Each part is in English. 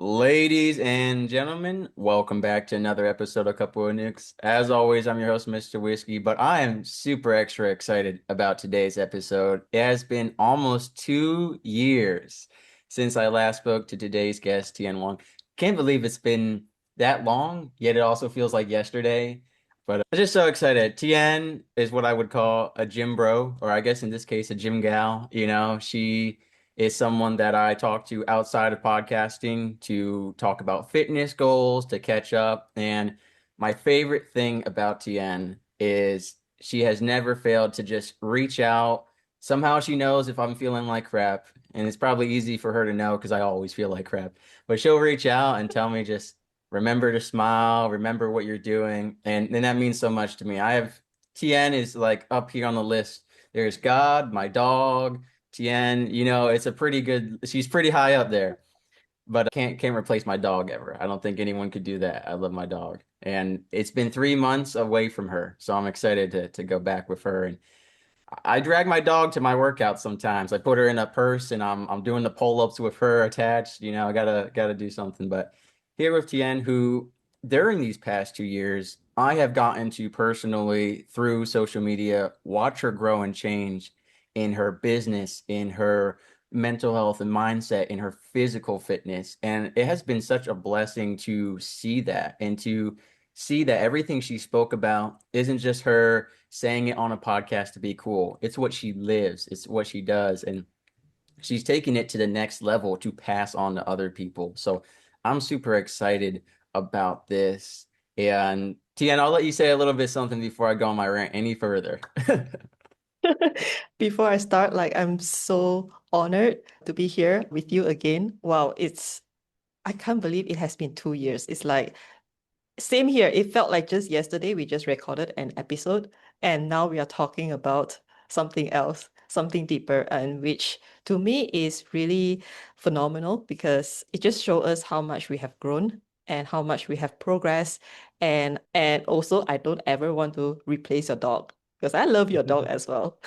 Ladies and gentlemen, welcome back to another episode of Couple of Nukes. As always, I'm your host, Mr. Whiskey, but I am super extra excited about today's episode. It has been almost 2 years since I last spoke to today's guest, Thien Wong. Can't believe it's been that long, yet it also feels like yesterday. But I'm just so excited. Tien is what I would call a gym bro, or I guess in this case, a gym gal. She is someone that I talk to outside of podcasting to talk about fitness goals, to catch up. And my favorite thing about Tien is she has never failed to just reach out. Somehow she knows if I'm feeling like crap. And it's probably easy for her to know because I always feel like crap. But she'll reach out and tell me just remember to smile, remember what you're doing. And that means so much to me. Tien is like up here on the list. There's God, my dog, Tien, it's she's pretty high up there, but I can't replace my dog ever. I don't think anyone could do that. I love my dog. And it's been 3 months away from her, so I'm excited to go back with her. And I drag my dog to my workouts sometimes. I put her in a purse and I'm doing the pull-ups with her attached. I gotta do something. But here with Tien, who during these past 2 years, I have gotten to personally through social media watch her grow and change in her business, in her mental health and mindset, in her physical fitness. And it has been such a blessing to see that and to see that everything she spoke about isn't just her saying it on a podcast to be cool. It's what she lives, it's what she does. And she's taking it to the next level to pass on to other people. So I'm super excited about this. And Tian, I'll let you say a little bit something before I go on my rant any further. Before I start, I'm so honored to be here with you again. Wow, I can't believe it has been 2 years. It's like, same here. It felt like just yesterday we just recorded an episode, and now we are talking about something else, something deeper, and which to me is really phenomenal because it just shows us how much we have grown and how much we have progressed. And also, I don't ever want to replace your dog because I love your dog as well.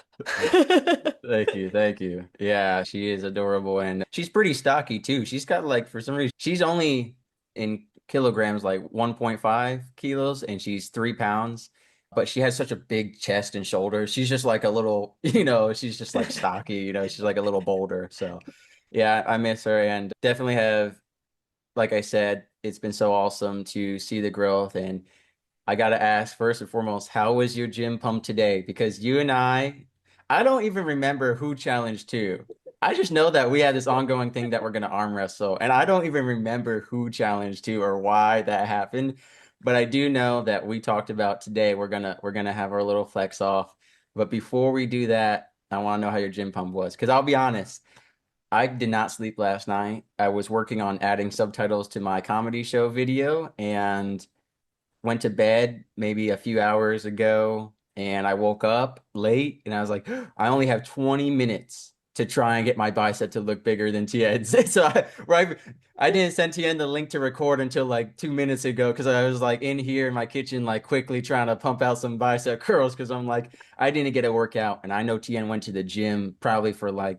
Thank you, thank you. Yeah, she is adorable and she's pretty stocky too. She's got like for some reason she's only in kilograms like 1.5 kilos and she's 3 pounds, but she has such a big chest and shoulders. She's just like a little, she's just like stocky, she's like a little boulder. So yeah, I miss her and definitely have, like I said, it's been so awesome to see the growth. And I got to ask first and foremost, how was your gym pump today? Because you and I don't even remember who challenged who. I just know that we had this ongoing thing that we're going to arm wrestle, and I don't even remember who challenged who or why that happened. But I do know that we talked about today we're gonna have our little flex off. But before we do that, I want to know how your gym pump was. Because I'll be honest, I did not sleep last night. I was working on adding subtitles to my comedy show video, and went to bed maybe a few hours ago and I woke up late and I was like, I only have 20 minutes to try and get my bicep to look bigger than Tien's. So I didn't send Tien the link to record until like 2 minutes ago because I was like in here in my kitchen, like quickly trying to pump out some bicep curls because I'm like, I didn't get a workout. And I know Tien went to the gym probably for like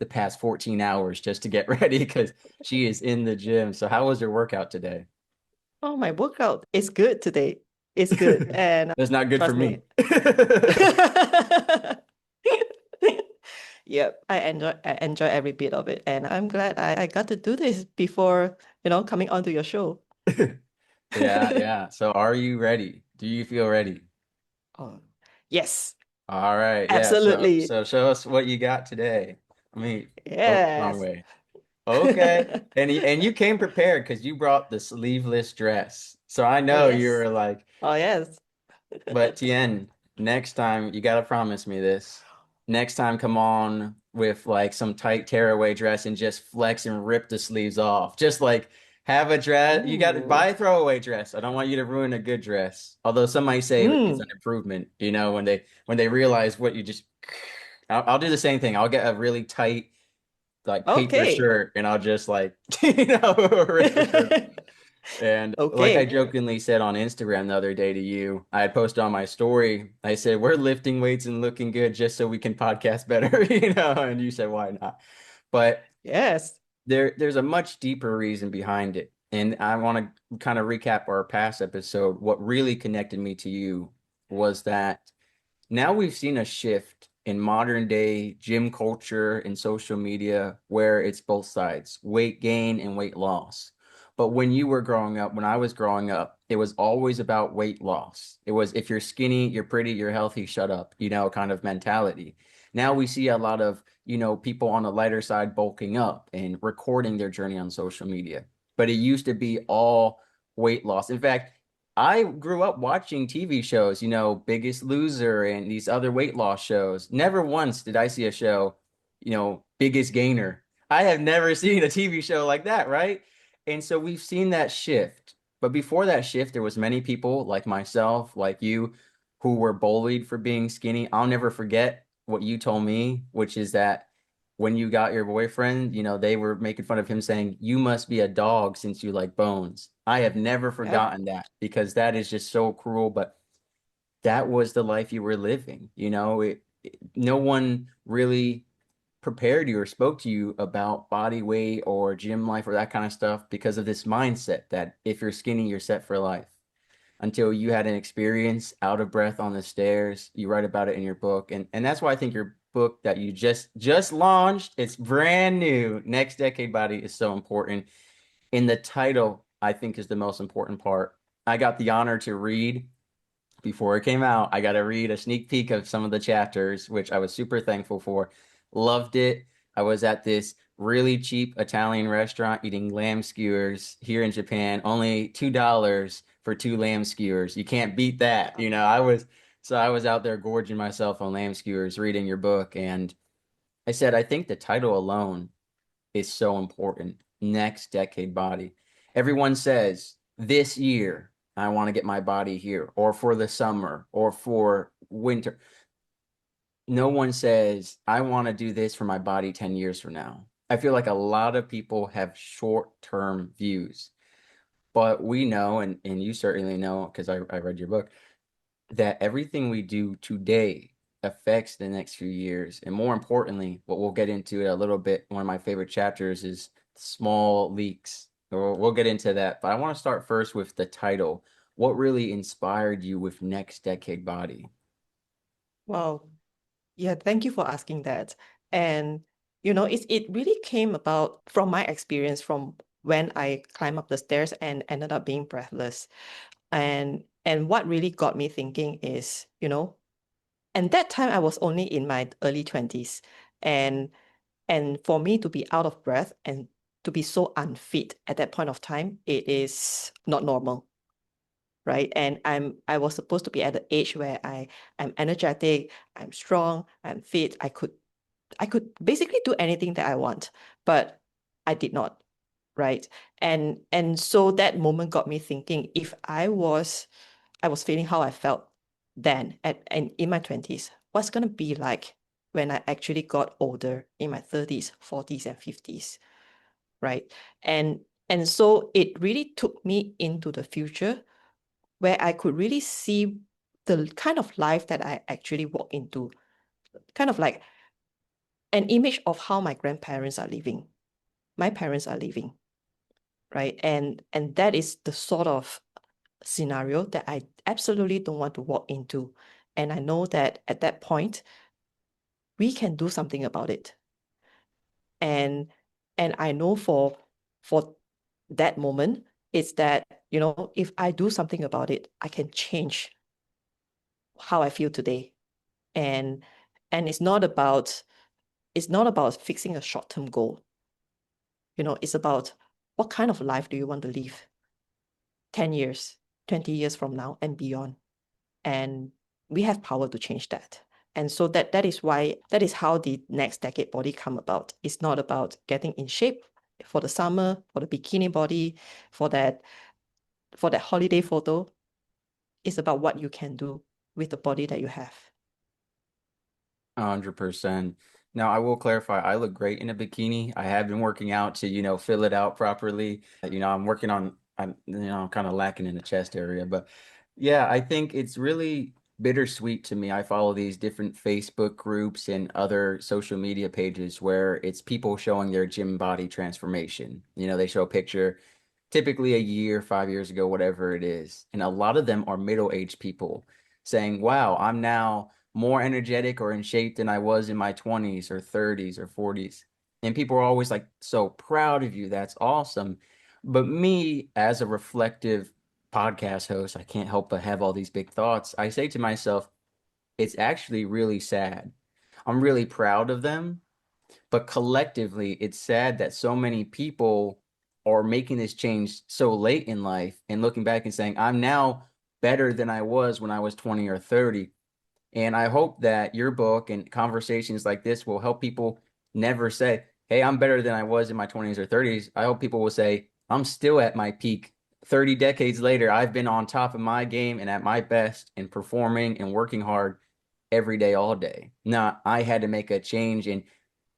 the past 14 hours just to get ready because she is in the gym. So how was your workout today? Oh, my workout is good today. It's good. And That's not good for trust me. me. Yep, I enjoy every bit of it. And I'm glad I got to do this before, coming onto your show. Yeah, yeah. So are you ready? Do you feel ready? Oh, yes, All right. Yeah. So absolutely. so show us what you got today. I mean, oh, wrong Yes. way. Okay. And you came prepared because you brought the sleeveless dress. So I Oh, know you yes. were like, Oh, yes. but Tien, next time you gotta promise me this. Next time, come on with like some tight tearaway dress and just flex and rip the sleeves off. Just like have a dress. You got to Ooh. buy a throwaway dress. I don't want you to ruin a good dress. Although some might say it's an Mm. improvement, when they realize what you just. I'll do the same thing. I'll get a really tight like paper Okay. shirt and I'll just like rip the shirt. And like I Okay. jokingly said on Instagram the other day to you, I had posted on my story, I said, we're lifting weights and looking good just so we can podcast better, and you said, why not? But Yes. there's a much deeper reason behind it. And I want to kind of recap our past episode. What really connected me to you was that now we've seen a shift in modern day gym culture and social media where it's both sides, weight gain and weight loss. But when you were growing up, when I was growing up, it was always about weight loss. It was if you're skinny, you're pretty, you're healthy, shut up, kind of mentality. Now we see a lot of, people on the lighter side bulking up and recording their journey on social media. But it used to be all weight loss. In fact, I grew up watching TV shows, Biggest Loser and these other weight loss shows. Never once did I see a show, Biggest Gainer. I have never seen a TV show like that, right? And so we've seen that shift. But before that shift, there was many people like myself, like you, who were bullied for being skinny. I'll never forget what you told me, which is that when you got your boyfriend, they were making fun of him saying, "You must be a dog since you like bones." I have never Yep. forgotten that because that is just so cruel, but that was the life you were living. No one really prepared you or spoke to you about body weight or gym life or that kind of stuff because of this mindset that if you're skinny, you're set for life. Until you had an experience out of breath on the stairs, you write about it in your book, and that's why I think your book that you just launched, it's brand new. Next Decade Body is so important. In the title, I think is the most important part. I got the honor to read before it came out. I got to read a sneak peek of some of the chapters, which I was super thankful for. Loved it. I was at this really cheap Italian restaurant eating lamb skewers here in Japan, only $2 for two lamb skewers. You can't beat that. I was out there gorging myself on lamb skewers reading your book, and I said I think the title alone is so important. Next Decade Body. Everyone says this year, I want to get my body here, or for the summer, or for winter. No one says, I want to do this for my body 10 years from now. I feel like a lot of people have short-term views, but we know, and you certainly know, because I read your book, that everything we do today affects the next few years. And more importantly, what we'll get into it a little bit, one of my favorite chapters is small leaks. We'll get into that. But I want to start first with the title. What really inspired you with Next Decade Body? Wow. Yeah, thank you for asking that. And it really came about from my experience from when I climbed up the stairs and ended up being breathless. And what really got me thinking is, and that time I was only in my early 20s. And and for me to be out of breath and to be so unfit at that point of time, it is not normal, right? And I was supposed to be at the age where I'm energetic, I'm strong, I'm fit. I could basically do anything that I want, but I did not, right? And so that moment got me thinking, if I was feeling how I felt then and in my 20s, what's gonna be like when I actually got older in my 30s, 40s, and 50s, right? And and so it really took me into the future where I could really see the kind of life that I actually walk into, kind of like an image of how my grandparents are living, my parents are living, right? And that is the sort of scenario that I absolutely don't want to walk into. And I know that at that point, we can do something about it. And and I know for that moment, it's that, if I do something about it, I can change how I feel today. And and it's not about fixing a short-term goal. It's about what kind of life do you want to live 10 years, 20 years from now and beyond. And we have power to change that. And so that is how the next decade body come about. It's not about getting in shape for the summer, for the bikini body, for that for that holiday photo. It's about what you can do with the body that you have. 100%. Now, I will clarify, I look great in a bikini. I have been working out to, fill it out properly. I'm working on, I'm kind of lacking in the chest area, but yeah, I think it's really bittersweet to me. I follow these different Facebook groups and other social media pages where it's people showing their gym body transformation. They show a picture typically a year, 5 years ago, whatever it is. And a lot of them are middle-aged people saying, wow, I'm now more energetic or in shape than I was in my 20s or 30s or 40s. And people are always like, so proud of you. That's awesome. But me, as a reflective podcast host, I can't help but have all these big thoughts. I say to myself, it's actually really sad. I'm really proud of them, but collectively, it's sad that so many people are making this change so late in life and looking back and saying, I'm now better than I was when I was 20 or 30. And I hope that your book and conversations like this will help people never say, hey, I'm better than I was in my 20s or 30s. I hope people will say, I'm still at my peak. 30 decades later, I've been on top of my game and at my best and performing and working hard every day, all day. Now, I had to make a change and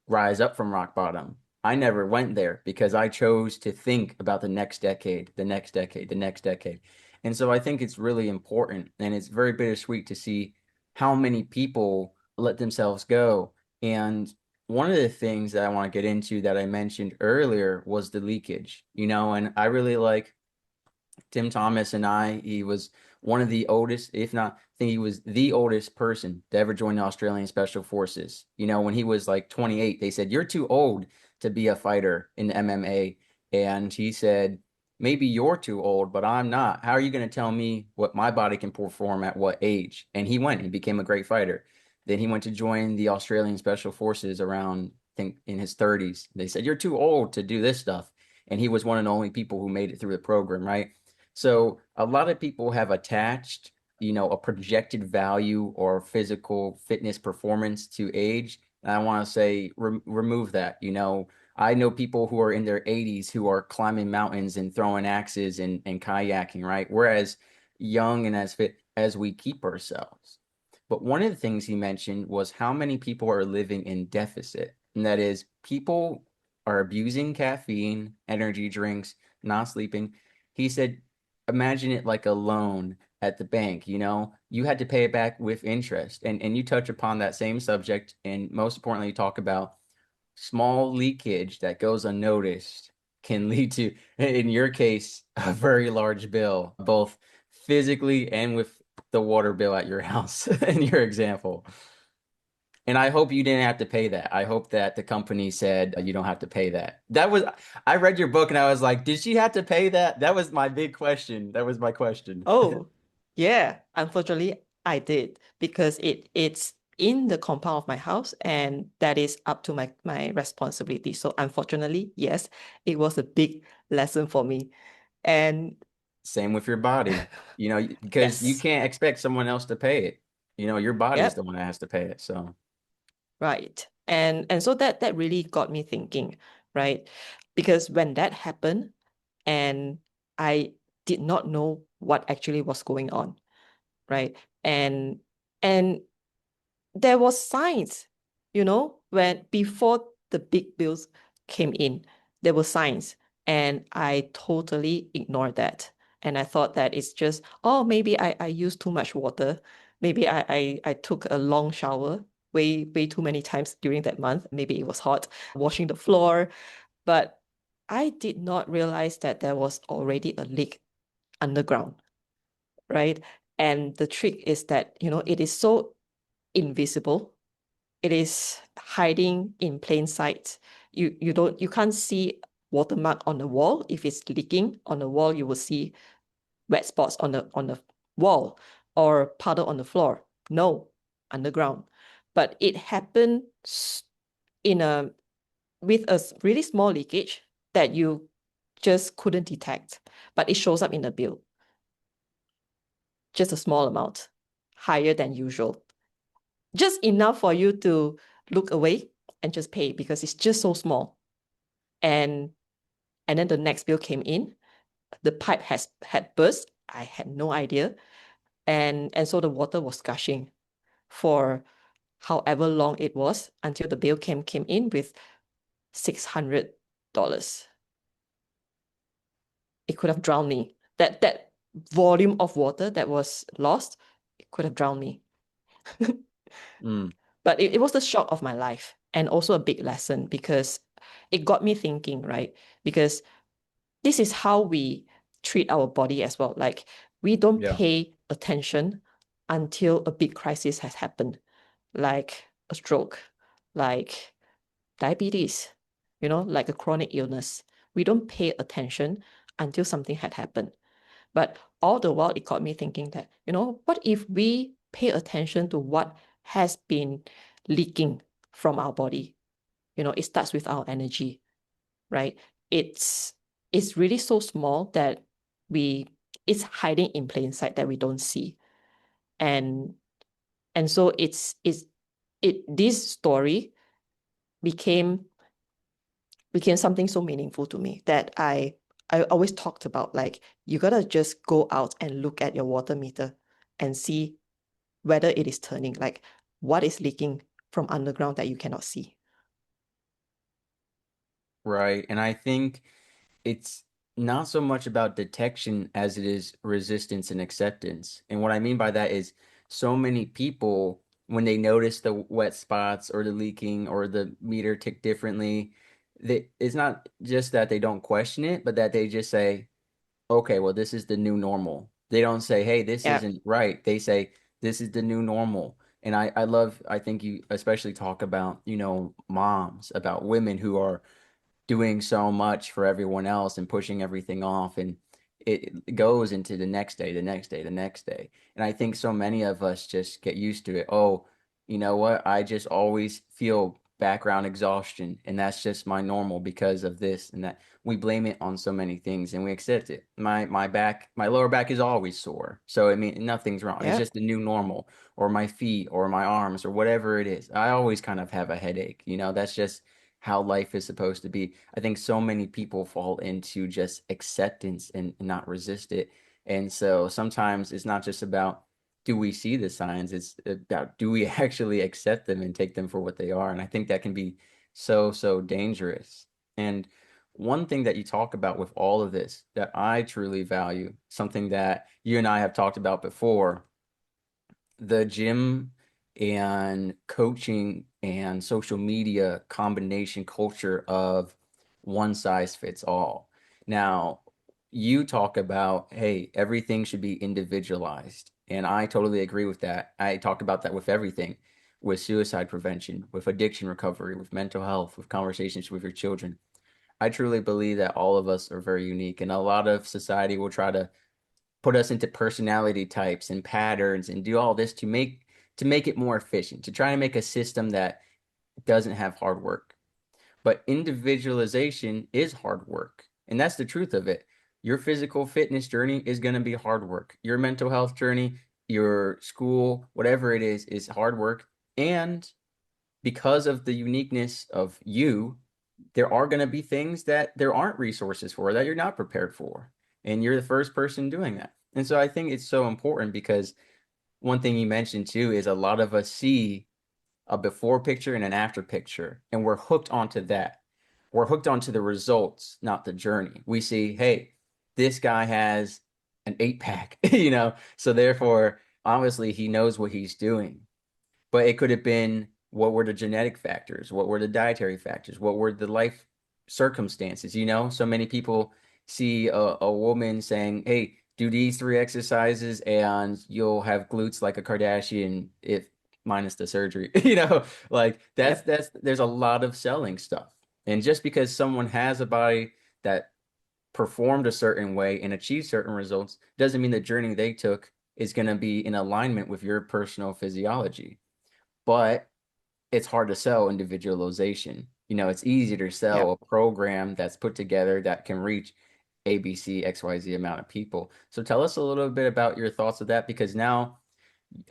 rise up from rock bottom. I never went there because I chose to think about the next decade, the next decade, the next decade. And so I think it's really important and it's very bittersweet to see how many people let themselves go. And one of the things that I want to get into that I mentioned earlier was the leakage, and I really like Tim Thomas and he was one of the oldest, if not, I think he was the oldest person to ever join the Australian Special Forces. When he was like 28, they said, you're too old to be a fighter in MMA. And he said, maybe you're too old, but I'm not. How are you going to tell me what my body can perform at what age? And he went and became a great fighter. Then he went to join the Australian Special Forces around, I think, in his 30s. They said, you're too old to do this stuff. And he was one of the only people who made it through the program, right? So a lot of people have attached, a projected value or physical fitness performance to age. And I want to say remove that. I know people who are in their 80s who are climbing mountains and throwing axes and kayaking, right? Whereas young and as fit as we keep ourselves. But one of the things he mentioned was how many people are living in deficit. And that is, people are abusing caffeine, energy drinks, not sleeping. He said imagine it like a loan at the bank, you had to pay it back with interest. And you touch upon that same subject. And most importantly, you talk about small leakage that goes unnoticed can lead to, in your case, a very large bill, both physically and with the water bill at your house in your example. And I hope you didn't have to pay that. I hope that the company said you don't have to pay that. I read your book and I was like, did she have to pay that? That was my big question. That was my question. Oh, yeah. Unfortunately, I did because it's in the compound of my house and that is up to my responsibility. So unfortunately, yes, it was a big lesson for me. And Same with your body, because you yes, can't expect someone else to pay it. Your body's the yep, one that has to pay it. So right. And so that really got me thinking, right? Because when that happened and I did not know what actually was going on, right? And and there was signs, when before the big bills came in, there were signs, and I totally ignored that. And I thought that it's just, oh, maybe I used too much water. Maybe I took a long shower way too many times during that month. Maybe it was hot, washing the floor. But I did not realize that there was already a leak underground, right? And the trick is that, it is so invisible. It is hiding in plain sight. You can't see watermark on the wall. If it's leaking on the wall, you will see wet spots on the wall or puddle on the floor. No, underground. But it happened in a with a really small leakage that you just couldn't detect, but it shows up in the bill. Just a small amount, higher than usual. Just enough for you to look away and just pay because it's just so small. And and then the next bill came in. The pipe had burst. I had no idea. And so the water was gushing for however long it was until the bill came in with $600. It could have drowned me. That volume of water that was lost, it could have drowned me. Mm, But it was the shock of my life and also a big lesson because it got me thinking, right? Because this is how we treat our body as well. Like we don't yeah. pay attention until a big crisis has happened, like a stroke, like diabetes, like a chronic illness. We don't pay attention until something had happened. But all the while, it got me thinking that, what if we pay attention to what has been leaking from our body? It starts with our energy, right? It's it's really so small that we it's hiding in plain sight that we don't see. And so this story became something so meaningful to me that I always talked about, like, you gotta just go out and look at your water meter and see whether it is turning, like what is leaking from underground that you cannot see. Right. And I think it's not so much about detection as it is resistance and acceptance. And what I mean by that is so many people, when they notice the wet spots or the leaking or the meter tick differently, it's not just that they don't question it, but that they just say, okay, well, this is the new normal. They don't say, hey, this Yeah, isn't right. They say, this is the new normal. And I think you especially talk about, moms, about women who are doing so much for everyone else and pushing everything off, and it goes into the next day, the next day, the next day. And I think so many of us just get used to it. Oh, you know what, I just always feel background exhaustion, and that's just my normal because of this and that. We blame it on so many things and we accept it. My lower back is always sore, so I mean nothing's wrong, it's yeah, just the new normal. Or my feet or my arms or whatever it is, I always kind of have a headache. That's just how life is supposed to be. I think so many people fall into just acceptance and not resist it. And so sometimes it's not just about do we see the signs, it's about do we actually accept them and take them for what they are. And I think that can be so, so dangerous. And one thing that you talk about with all of this that I truly value, something that you and I have talked about before, the gym and coaching and social media combination culture of one size fits all. Now, you talk about, hey, everything should be individualized. And I totally agree with that. I talk about that with everything, with suicide prevention, with addiction recovery, with mental health, with conversations with your children. I truly believe that all of us are very unique, and a lot of society will try to put us into personality types and patterns and do all this to make it more efficient, to try to make a system that doesn't have hard work. But individualization is hard work. And that's the truth of it. Your physical fitness journey is going to be hard work. Your mental health journey, your school, whatever it is hard work. And because of the uniqueness of you, there are going to be things that there aren't resources for, that you're not prepared for. And you're the first person doing that. And so I think it's so important because one thing you mentioned too is a lot of us see a before picture and an after picture, and we're hooked onto that. We're hooked onto the results, not the journey. We see, hey, this guy has an 8 pack, so therefore, obviously, he knows what he's doing. But it could have been, what were the genetic factors? What were the dietary factors? What were the life circumstances? So many people see a woman saying, hey, do these 3 exercises and you'll have glutes like a Kardashian, if minus the surgery. Like that's yep, that's there's a lot of selling stuff. And just because someone has a body that performed a certain way and achieved certain results doesn't mean the journey they took is going to be in alignment with your personal physiology. But it's hard to sell individualization. It's easy to sell yep. a program that's put together that can reach ABC, XYZ amount of people. So tell us a little bit about your thoughts of that, because now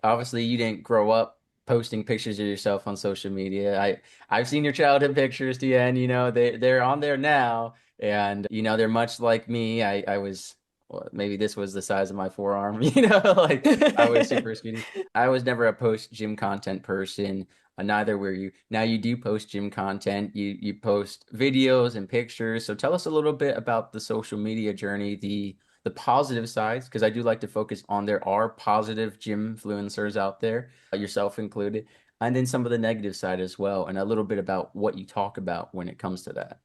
obviously you didn't grow up posting pictures of yourself on social media. I've seen your childhood pictures, Tien, they're on there now, and they're much like me. I was, well, maybe this was the size of my forearm, like I was super skinny. I was never a post gym content person. Neither were you. Now you do post gym content. You post videos and pictures. So tell us a little bit about the social media journey, the the positive sides, because I do like to focus on there are positive gym influencers out there, yourself included, and then some of the negative side as well, and a little bit about what you talk about when it comes to that.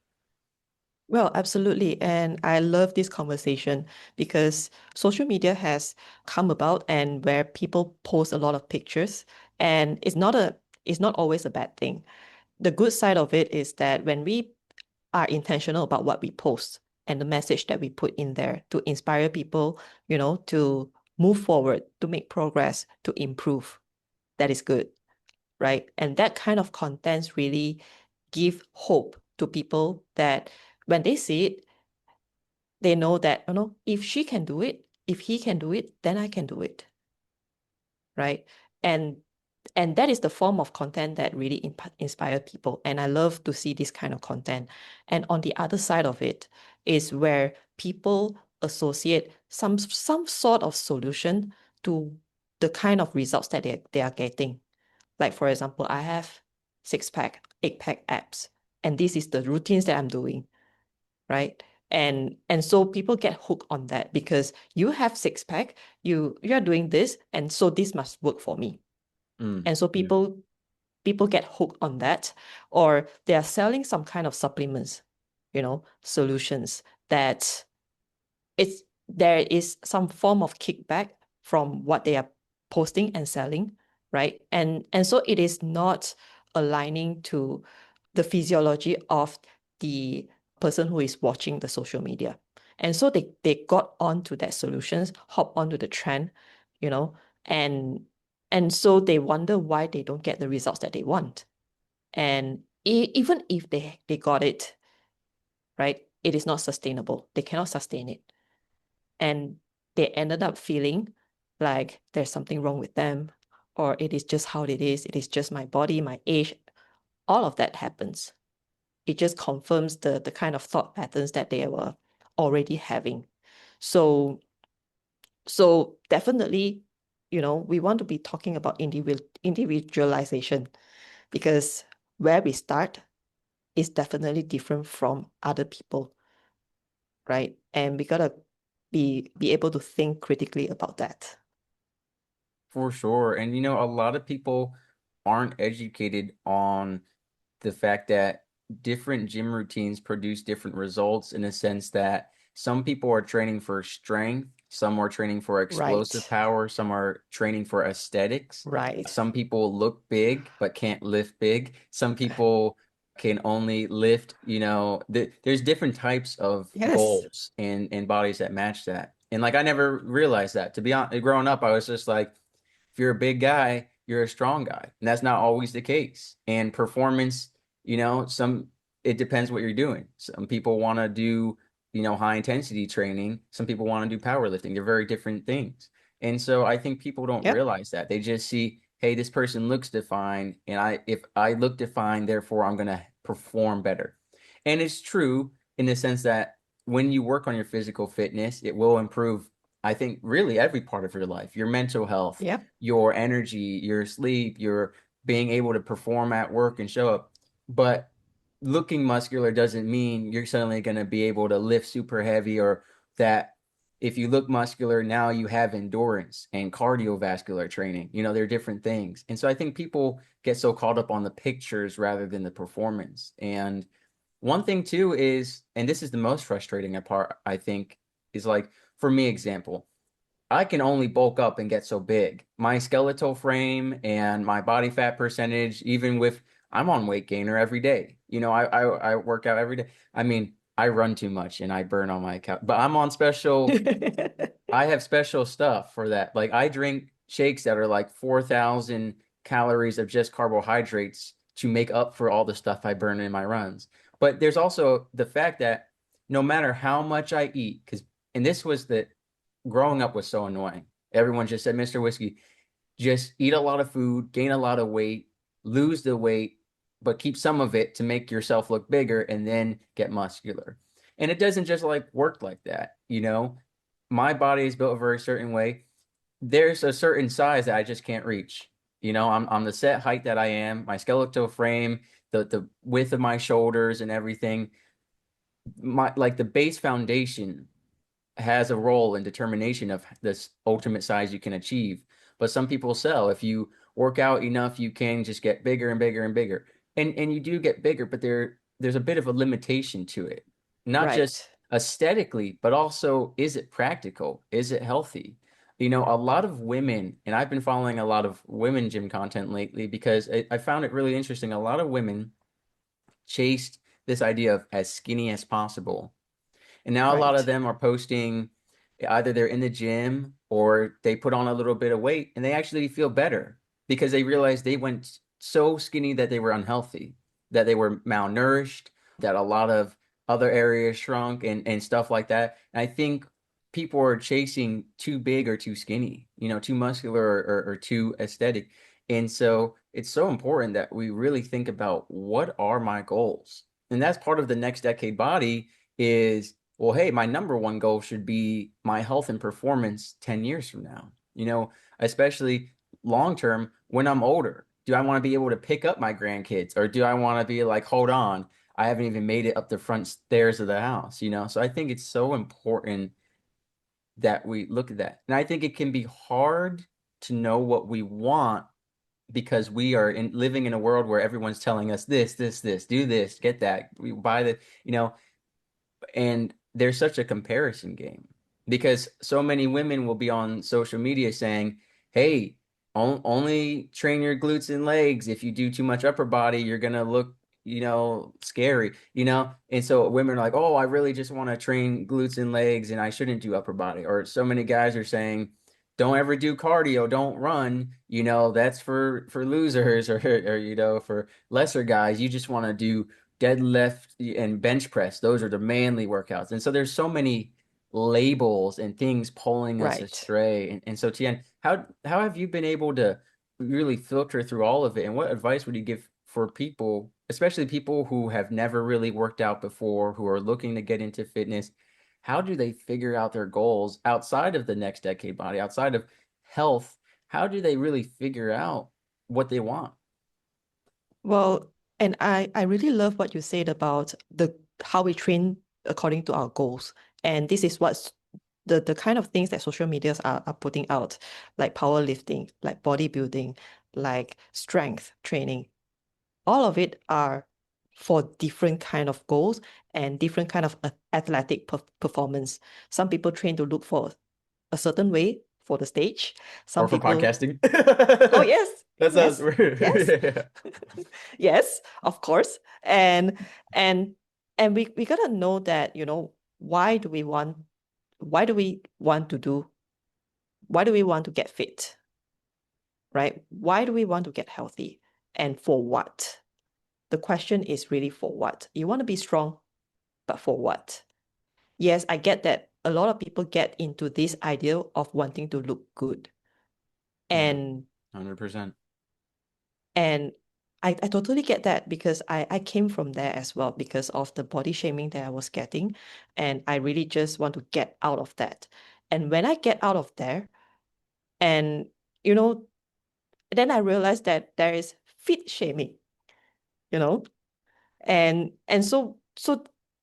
Well, absolutely. And I love this conversation because social media has come about and where people post a lot of pictures and it's not always a bad thing. The good side of it is that when we are intentional about what we post and the message that we put in there to inspire people, to move forward, to make progress, to improve, that is good, right? And that kind of contents really give hope to people that when they see it, they know that, if she can do it, if he can do it, then I can do it, right? And and that is the form of content that really inspire people. And I love to see this kind of content. And on the other side of it is where people associate some sort of solution to the kind of results that they are getting. Like for example, I have 6-pack, 8-pack abs, and this is the routines that I'm doing, right? And so people get hooked on that because you have 6-pack, you're doing this, and so this must work for me. Mm, And so yeah. people get hooked on that, or they are selling some kind of supplements, solutions that there is some form of kickback from what they are posting and selling, right? And so it is not aligning to the physiology of the person who is watching the social media. And so they got onto that solutions, hop onto the trend, you know, and and so they wonder why they don't get the results that they want. And even if they got it, right, it is not sustainable. They cannot sustain it. And they ended up feeling like there's something wrong with them, or it is just how it is. It is just my body, my age. All of that happens. It just confirms the kind of thought patterns that they were already having. So so definitely, we want to be talking about individualization because where we start is definitely different from other people, right? And we gotta be able to think critically about that. For sure. And a lot of people aren't educated on the fact that different gym routines produce different results in a sense that some people are training for strength, some are training for explosive Right, power, some are training for aesthetics. right. Some people look big but can't lift big. Some people can only lift, there's different types of Yes. goals and bodies that match that. And like I never realized that. To be honest, growing up, I was just like, if you're a big guy, you're a strong guy. And that's not always the case. And performance, it depends what you're doing. Some people want to do, high intensity training. Some people want to do powerlifting. They're very different things. And so I think people don't Yep. realize that. They just see, hey, this person looks defined, and if I look defined, therefore I'm going to perform better. And it's true in the sense that when you work on your physical fitness, it will improve, I think, really every part of your life, your mental health, Yep. your energy, your sleep, your being able to perform at work and show up. But looking muscular doesn't mean you're suddenly going to be able to lift super heavy, or that if you look muscular, now you have endurance and cardiovascular training. They're different things. And so I think people get so caught up on the pictures rather than the performance. And one thing too is, and this is the most frustrating part, I think, is like, for me, example, I can only bulk up and get so big. My skeletal frame and my body fat percentage, even with I'm on weight gainer every day. I work out every day. I mean, I run too much and I burn on my couch, but I'm on special. I have special stuff for that. Like I drink shakes that are like 4,000 calories of just carbohydrates to make up for all the stuff I burn in my runs. But there's also the fact that no matter how much I eat, and this was the growing up was so annoying. Everyone just said, Mr. Whiskey, just eat a lot of food, gain a lot of weight, lose the weight, but keep some of it to make yourself look bigger and then get muscular. And it doesn't just like work like that. My body is built a very certain way. There's a certain size that I just can't reach. I'm the set height that I am, my skeletal frame, the width of my shoulders and everything. My like the base foundation has a role in determination of this ultimate size you can achieve. But some people sell if you work out enough, you can just get bigger and bigger and bigger. And you do get bigger, but there's a bit of a limitation to it. Not just Right. aesthetically, but also is it practical? Is it healthy? You know, a lot of women, and I've been following a lot of women gym content lately because I found it really interesting. A lot of women chased this idea of as skinny as possible. And now a lot of Right. them are posting either they're in the gym or they put on a little bit of weight and they actually feel better because they realize they went so skinny that they were unhealthy, that they were malnourished, that a lot of other areas shrunk and stuff like that. And I think people are chasing too big or too skinny, you know, too muscular or too aesthetic. And so it's so important that we really think about what are my goals? And that's part of the next decade body is well, hey, my number one goal should be my health and performance 10 years from now. You know, especially long term when I'm older. Do I want to be able to pick up my grandkids or do I want to be like, hold on, I haven't even made it up the front stairs of the house, you know? So I think it's so important that we look at that. And I think it can be hard to know what we want because we are living in a world where everyone's telling us this, do this, get that, we buy the, you know, and there's such a comparison game because so many women will be on social media saying, "Hey, only train your glutes and legs. If you do too much upper body, you're gonna look, you know, scary, you know." And so women are like, "Oh, I really just want to train glutes and legs, and I shouldn't do upper body." Or so many guys are saying, "Don't ever do cardio, don't run. You know, that's for losers or you know, for lesser guys. You just want to do." Deadlift and bench press. Those are the manly workouts. And so there's so many labels and things pulling us Right. astray. And so Tien, how have you been able to really filter through all of it? And what advice would you give for people, especially people who have never really worked out before, who are looking to get into fitness? How do they figure out their goals outside of the next decade body, outside of health? How do they really figure out what they want? Well, and I really love what you said about the how we train according to our goals. And this is what's the kind of things that social medias are putting out, like powerlifting, like bodybuilding, like strength training. All of it are for different kind of goals and different kind of athletic performance. Some people train to look for a certain way for the stage. Or Some for people, podcasting? oh yes, That sounds yes, yes. weird. Yes, of course. And and we gotta know that, why do we want to do, why do we want to get fit, right? Why do we want to get healthy? And for what? The question is really for what? You want to be strong, but for what? Yes, I get that a lot of people get into this idea of wanting to look good. Yeah, And 100%. And I totally get that because I came from there as well because of the body shaming that I was getting. And I really just want to get out of that. And when I get out of there, and you know, then I realized that there is fit shaming, you know, and so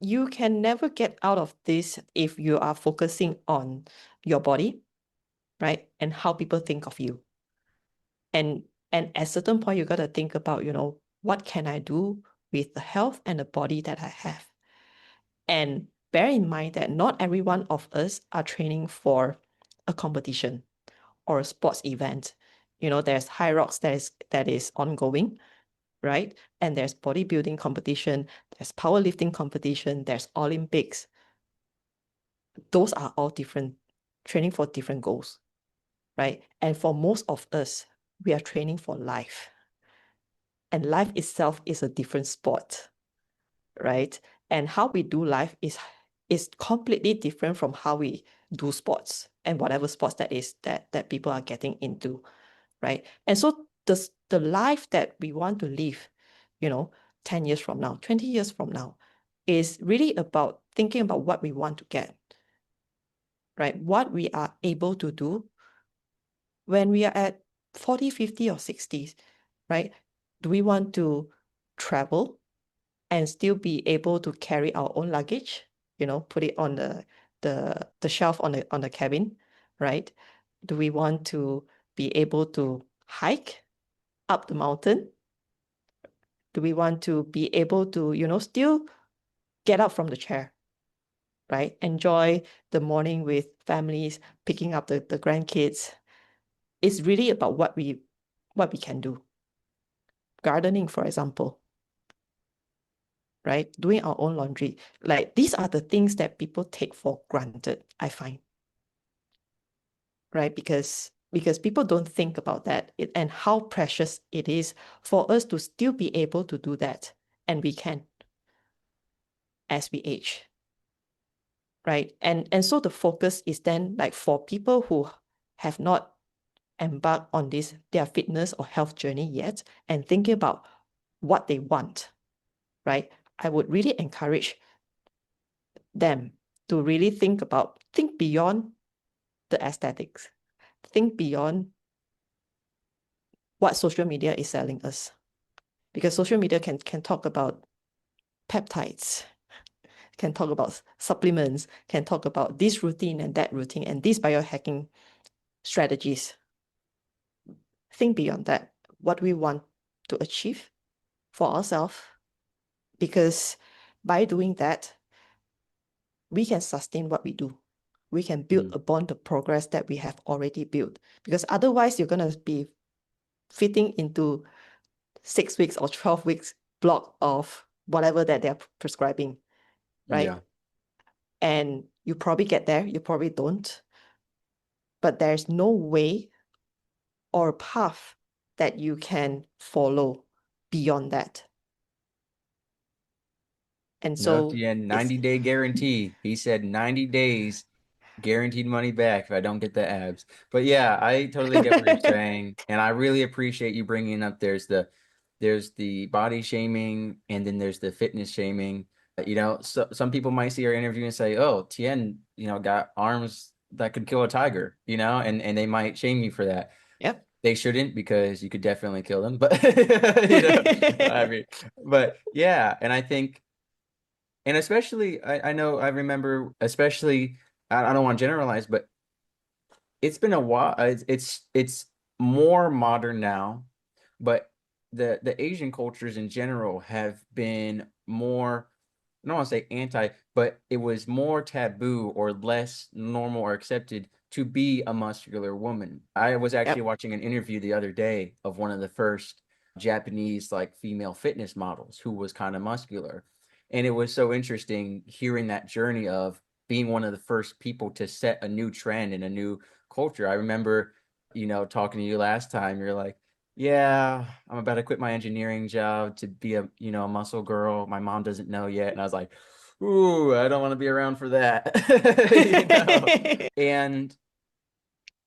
you can never get out of this if you are focusing on your body, right? And how people think of you. And and at a certain point, you got to think about, what can I do with the health and the body that I have? And bear in mind that not every one of us are training for a competition or a sports event. There's high rocks that is ongoing, right? And there's bodybuilding competition, there's powerlifting competition, there's Olympics. Those are all different, training for different goals, right? And for most of us, we are training for life. And life itself is a different sport, right? And how we do life is completely different from how we do sports and whatever sports that people are getting into, right? And so the life that we want to live, you know, 10 years from now, 20 years from now, is really about thinking about what we want to get, right? What we are able to do when we are at 40, 50, or 60s, right? Do we want to travel and still be able to carry our own luggage, put it on the shelf on the cabin, right? Do we want to be able to hike up the mountain? Do we want to be able to, still get up from the chair, right? Enjoy the morning with families, picking up the grandkids. It's really about what we can do. Gardening, for example, right? Doing our own laundry. Like these are the things that people take for granted, I find, right? Because people don't think about that and how precious it is for us to still be able to do that. And we can as we age, right? And so the focus is then like for people who have not embarked on this their fitness or health journey yet and thinking about what they want, right? I would really encourage them to really think beyond the aesthetics, think beyond what social media is selling us. Because social media can talk about peptides, can talk about supplements, can talk about this routine and that routine and these biohacking strategies. Think beyond that, what we want to achieve for ourselves, because by doing that, we can sustain what we do. We can build Mm. upon the progress that we have already built. Because otherwise, you're going to be fitting into 6 weeks or 12 weeks block of whatever that they're prescribing, right? Yeah. And you probably get there, you probably don't, but there's no way or path that you can follow beyond that. And No, so yeah, it's 90-day guarantee. He said 90 days guaranteed money back if I don't get the abs. But yeah, I totally get what you're saying, and I really appreciate you bringing up there's the body shaming and then there's the fitness shaming. So some people might see our interview and say, "Oh, Tien, got arms that could kill a tiger," and they might shame you for that. yep. They shouldn't because you could definitely kill them, but I mean, but yeah, and I think and especially, I know I remember, especially, I don't want to generalize, but it's been a while. It's more modern now, but the Asian cultures in general have been more, I don't want to say anti, but it was more taboo or less normal or accepted to be a muscular woman. I was actually Yep. watching an interview the other day of one of the first Japanese like female fitness models who was kind of muscular. And it was so interesting hearing that journey of being one of the first people to set a new trend and a new culture. I remember, talking to you last time, you're like, yeah, I'm about to quit my engineering job to be a muscle girl. My mom doesn't know yet. And I was like, ooh, I don't want to be around for that. you know. And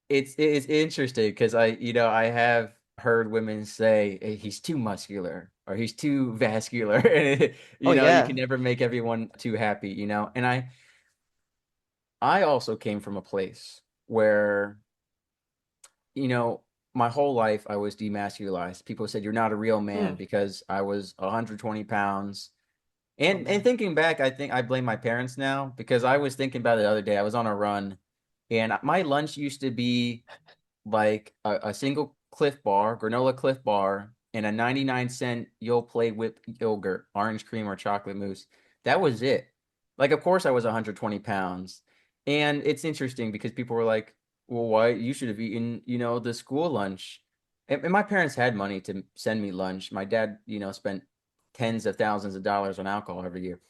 it's interesting because I have heard women say, "Hey, he's too muscular or he's too vascular." And Oh you can yeah. never make everyone too happy. And I also came from a place where you know, my whole life I was demasculized. People said you're not a real man Mm. because I was 120 pounds. Oh And man. thinking back, I think I blame my parents now because I was thinking about it the other day. I was on a run and my lunch used to be like a single Cliff Bar, granola Cliff Bar, and a 99-cent Yoplait whipped yogurt, orange cream or chocolate mousse. That was it. Like, of course, I was 120 pounds. And it's interesting because people were like, well, why? You should have eaten, the school lunch. And my parents had money to send me lunch. My dad, spent tens of thousands of dollars on alcohol every year.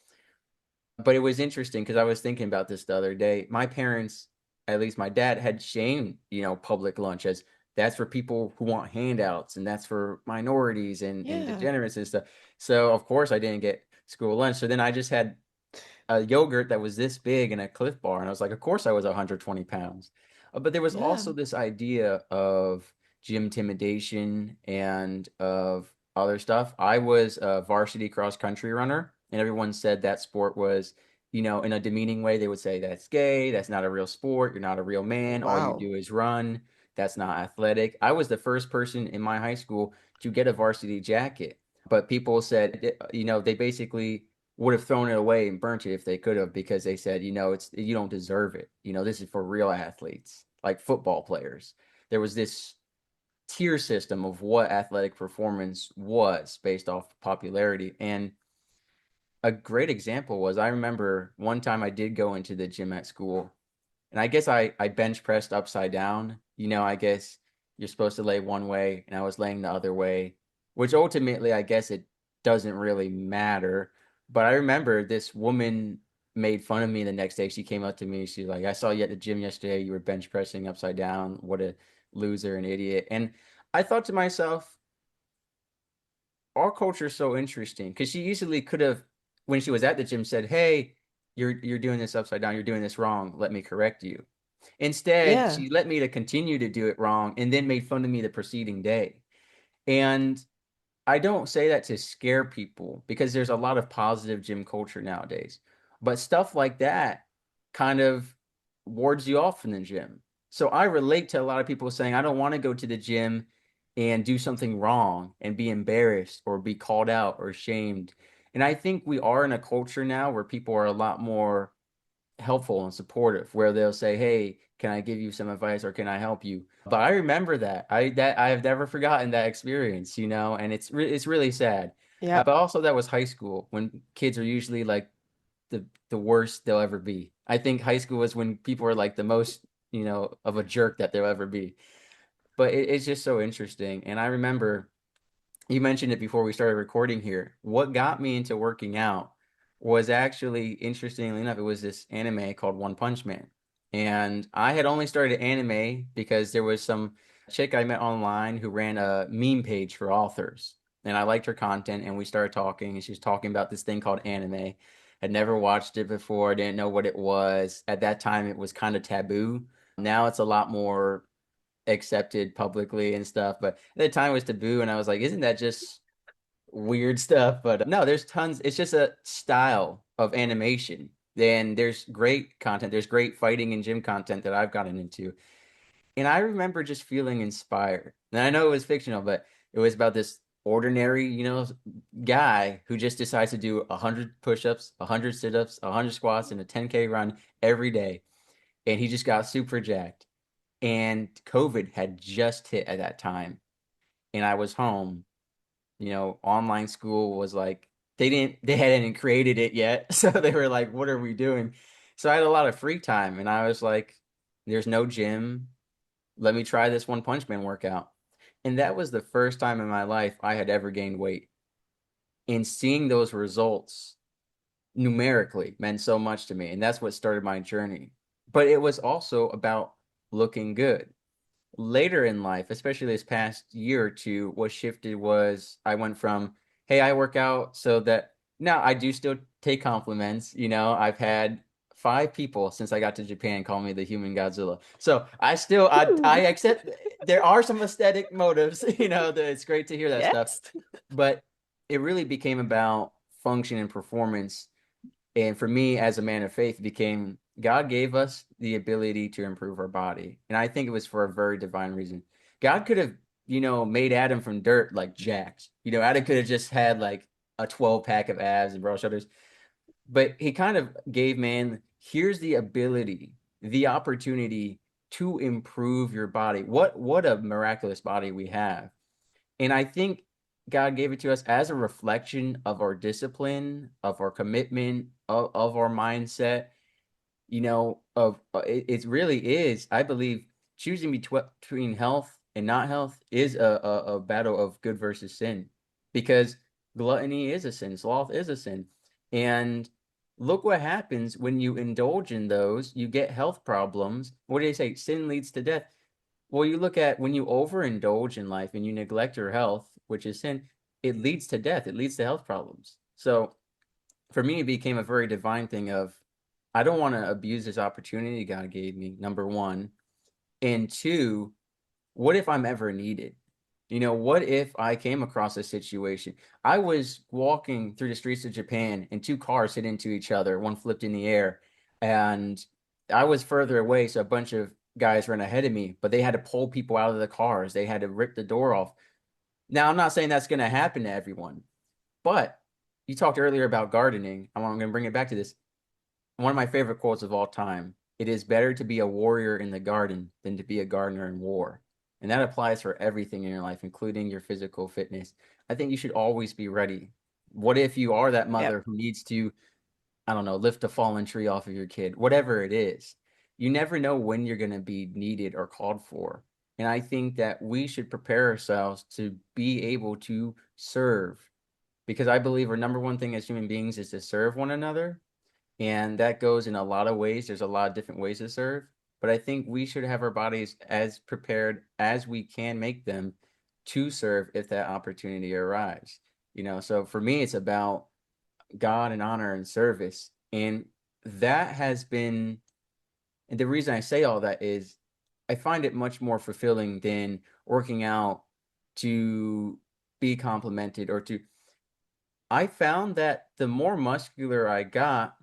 But it was interesting because I was thinking about this the other day. My parents, at least my dad, had shamed, public lunch as that's for people who want handouts and that's for minorities and Yeah. degenerates and stuff. So of course I didn't get school lunch. So then I just had a yogurt that was this big and a Cliff Bar, and I was like, of course I was 120 pounds. But there was Yeah. also this idea of gymtimidation and of other stuff. I was a varsity cross country runner, and everyone said that sport was, in a demeaning way, they would say that's gay, that's not a real sport, you're not a real man, all you Wow. do is run, that's not athletic. I was the first person in my high school to get a varsity jacket, but people said, they basically would have thrown it away and burnt it if they could have, because they said, it's, you don't deserve it. This is for real athletes, like football players. There was this tier system of what athletic performance was based off popularity. And a great example was, I remember one time I did go into the gym at school, and I guess I bench pressed upside down. I guess you're supposed to lay one way, and I was laying the other way, which ultimately I guess it doesn't really matter. But I remember this woman made fun of me the next day. She came up to me. She's like, "I saw you at the gym yesterday. You were bench pressing upside down. What a loser and idiot." And I thought to myself, our culture is so interesting, because she easily could have, when she was at the gym, said, "Hey, you're doing this upside down. You're doing this wrong. Let me correct you." Instead, Yeah. she let me to continue to do it wrong and then made fun of me the preceding day. And I don't say that to scare people, because there's a lot of positive gym culture nowadays. But stuff like that kind of wards you off from the gym. So I relate to a lot of people saying, I don't want to go to the gym and do something wrong and be embarrassed or be called out or shamed. And I think we are in a culture now where people are a lot more helpful and supportive, where they'll say, "Hey, can I give you some advice, or can I help you?" But I remember that I have never forgotten that experience, and it's really sad. Yep. But also, that was high school, when kids are usually like the worst they'll ever be. I think high school was when people are like the most, of a jerk that they'll ever be. But it's just so interesting. And I remember, you mentioned it before we started recording here. What got me into working out was actually, interestingly enough, it was this anime called One Punch Man. And I had only started anime because there was some chick I met online who ran a meme page for authors. And I liked her content, and we started talking, and she was talking about this thing called anime. Had never watched it before, didn't know what it was. At that time, it was kind of taboo. Now it's a lot more accepted publicly and stuff, but at the time it was taboo, and I was like, isn't that just weird stuff? But no, there's tons. It's just a style of animation. Then there's great content. There's great fighting and gym content that I've gotten into. And I remember just feeling inspired. And I know it was fictional, but it was about this ordinary, guy who just decides to do 100 push-ups, 100 sit-ups, 100 squats, and a 10K run every day. And he just got super jacked. And COVID had just hit at that time, and I was home. Online school was like, they hadn't created it yet, so they were like, "What are we doing?" So I had a lot of free time, and I was like, "There's no gym. Let me try this One Punch Man workout." And that was the first time in my life I had ever gained weight. And seeing those results numerically meant so much to me, and that's what started my journey. But it was also about looking good. Later in life, especially this past year or two, what shifted was I went from, "Hey, I work out," so that now I do still take compliments. I've had 5 people since I got to Japan call me the human Godzilla. So I Ooh. accept there are some aesthetic motives, that it's great to hear that stuff. Yes. But it really became about function and performance. And for me, as a man of faith, became, God gave us the ability to improve our body. And I think it was for a very divine reason. God could have, made Adam from dirt like jacked. Adam could have just had like a 12 pack of abs and broad shoulders. But he kind of gave man, here's the ability, the opportunity to improve your body. What a miraculous body we have. And I think God gave it to us as a reflection of our discipline, of our commitment, of our mindset, of it really is, I believe, choosing between health and not health is a battle of good versus sin, because gluttony is a sin, sloth is a sin. And look what happens when you indulge in those, you get health problems. What do they say? Sin leads to death. Well, you look at when you overindulge in life and you neglect your health, which is sin, it leads to death. It leads to health problems. So for me, it became a very divine thing of, I don't want to abuse this opportunity God gave me, number one. And two, what if I'm ever needed? What if I came across a situation? I was walking through the streets of Japan and 2 cars hit into each other, one flipped in the air, and I was further away, so a bunch of guys ran ahead of me, but they had to pull people out of the cars. They had to rip the door off. Now, I'm not saying that's going to happen to everyone, but you talked earlier about gardening. I'm going to bring it back to this. One of my favorite quotes of all time. It is better to be a warrior in the garden than to be a gardener in war. And that applies for everything in your life, including your physical fitness. I think you should always be ready. What if you are that Yeah. mother who needs to, I don't know, lift a fallen tree off of your kid, whatever it is? You never know when you're going to be needed or called for. And I think that we should prepare ourselves to be able to serve because I believe our number one thing as human beings is to serve one another. And that goes in a lot of ways. There's a lot of different ways to serve. But I think we should have our bodies as prepared as we can make them to serve if that opportunity arrives. So for me, it's about God and honor and service. And that has been, and the reason I say all that is I find it much more fulfilling than working out to be complimented or to, I found that the more muscular I got,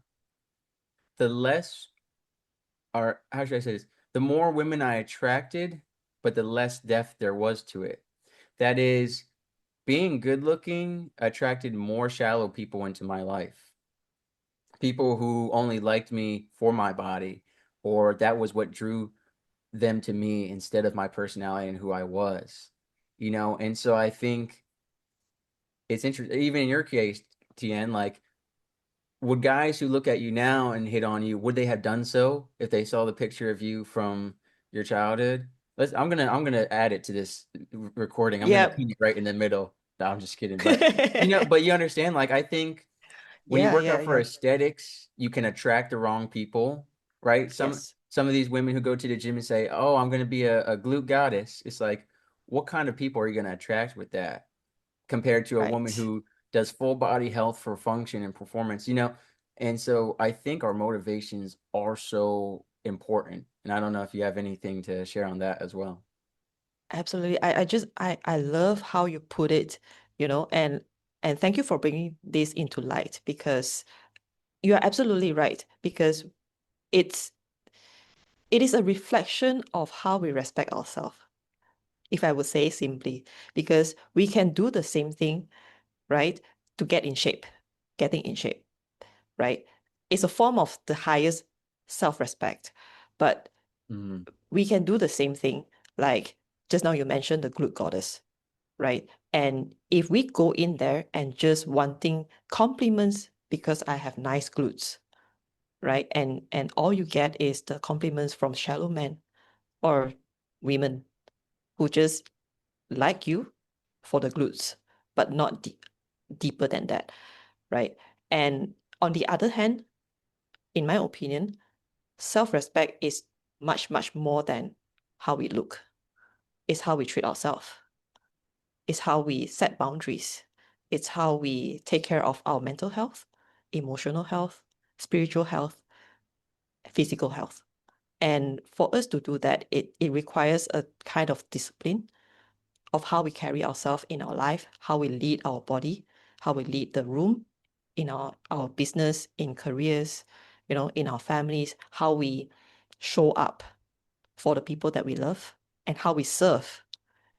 the less, or how should I say this? The more women I attracted, but the less depth there was to it. That is, being good looking attracted more shallow people into my life. People who only liked me for my body, or that was what drew them to me instead of my personality and who I was. And so I think it's interesting, even in your case, Tien, like, would guys who look at you now and hit on you, would they have done so if they saw the picture of you from your childhood? I'm gonna add it to this recording. I'm gonna Yeah. pin it right in the middle. No, I'm just kidding. But you understand, like I think when you Yeah, work yeah, out for yeah. aesthetics, you can attract the wrong people, right? Some Yes. some of these women who go to the gym and say, "Oh, I'm gonna be a glute goddess." It's like, what kind of people are you gonna attract with that? Compared to a woman Right. who does full body health for function and performance. And so I think our motivations are so important. And I don't know if you have anything to share on that as well. Absolutely. I love how you put it, and thank you for bringing this into light because you are absolutely right because it's it is a reflection of how we respect ourselves, if I would say simply, because we can do the same thing, right, to get in shape, getting in shape, right? It's a form of the highest self-respect, but Mhm. we can do the same thing. Like just now you mentioned the glute goddess, right? And if we go in there and just wanting compliments because I have nice glutes, right? And all you get is the compliments from shallow men or women who just like you for the glutes, but not deeper than that, right? And on the other hand, in my opinion, self-respect is much, much more than how we look. It's how we treat ourselves. It's how we set boundaries. It's how we take care of our mental health, emotional health, spiritual health, physical health. And for us to do that, it requires a kind of discipline of how we carry ourselves in our life, how we lead our body, how we lead the room in our business, in careers, in our families, how we show up for the people that we love, and how we serve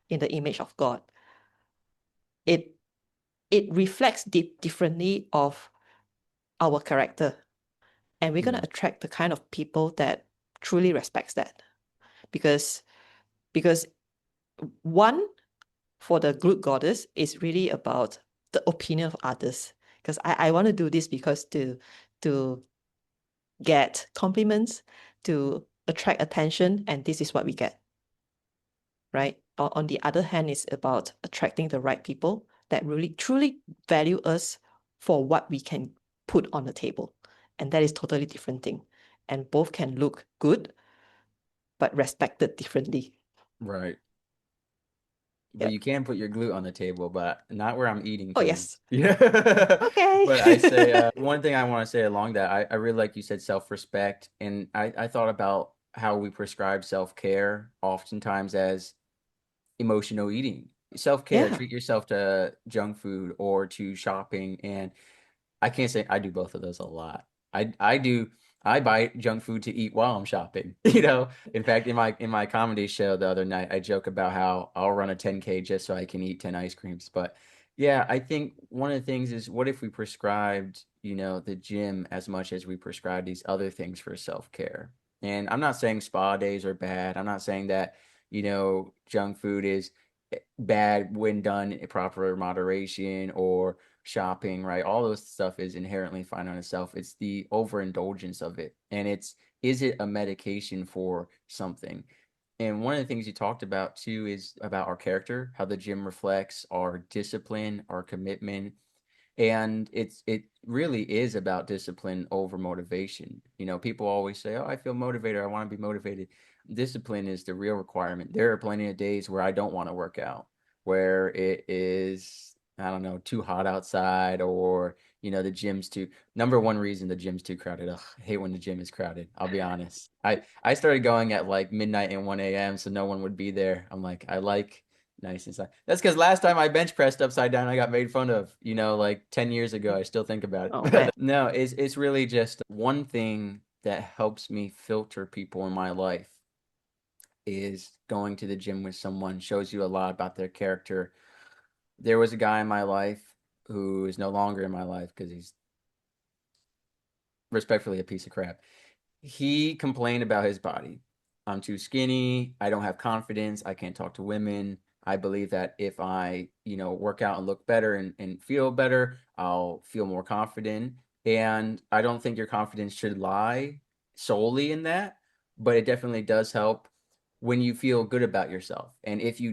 in the image of God. It it reflects differently of our character. And we're going to Mm. attract the kind of people that truly respects that. Because because one, for the glute goddess is really about the opinion of others. Because I want to do this because to get compliments, to attract attention, and this is what we get, right? On the other hand, it's about attracting the right people that really truly value us for what we can put on the table. And that is totally different thing. And both can look good, but respected differently. Right. But you Yep. can put your glute on the table, but not where I'm eating Oh, food. yes. Yeah. Okay. But I say one thing I want to say along that, I really like you said self-respect, and I thought about how we prescribe self-care oftentimes as emotional eating. Self-care, Yeah. treat yourself to junk food or to shopping. And I can't say I do both of those a lot. I do I buy junk food to eat while I'm shopping. In fact, in my comedy show the other night, I joke about how I'll run a 10K just so I can eat 10 ice creams. But Yeah, I think one of the things is what if we prescribed, the gym as much as we prescribe these other things for self-care? And I'm not saying spa days are bad. I'm not saying that, junk food is bad when done in proper moderation or shopping, right? All those stuff is inherently fine on itself. It's the overindulgence of it. And is it a medication for something? And one of the things you talked about too is about our character, how the gym reflects our discipline, our commitment, and it really is about discipline over motivation. People always say, "Oh, I feel motivated. I want to be motivated." Discipline is the real requirement. There are plenty of days where I don't want to work out, where it is, I don't know, too hot outside, or the gym's too. Number one reason the gym's too crowded. Ugh, I hate when the gym is crowded. I'll be honest. I started going at like midnight and 1 a.m. so no one would be there. I'm like, I like nice inside. That's because last time I bench pressed upside down, I got made fun of, like 10 years ago. I still think about it. Oh But man. no, it's really just one thing that helps me filter people in my life is going to the gym with someone shows you a lot about their character. There was a guy in my life who is no longer in my life because he's respectfully a piece of crap. He complained about his body. I'm too skinny. I don't have confidence. I can't talk to women. I believe that if I, work out and look better and feel better, I'll feel more confident. And I don't think your confidence should lie solely in that, but it definitely does help when you feel good about yourself. And if you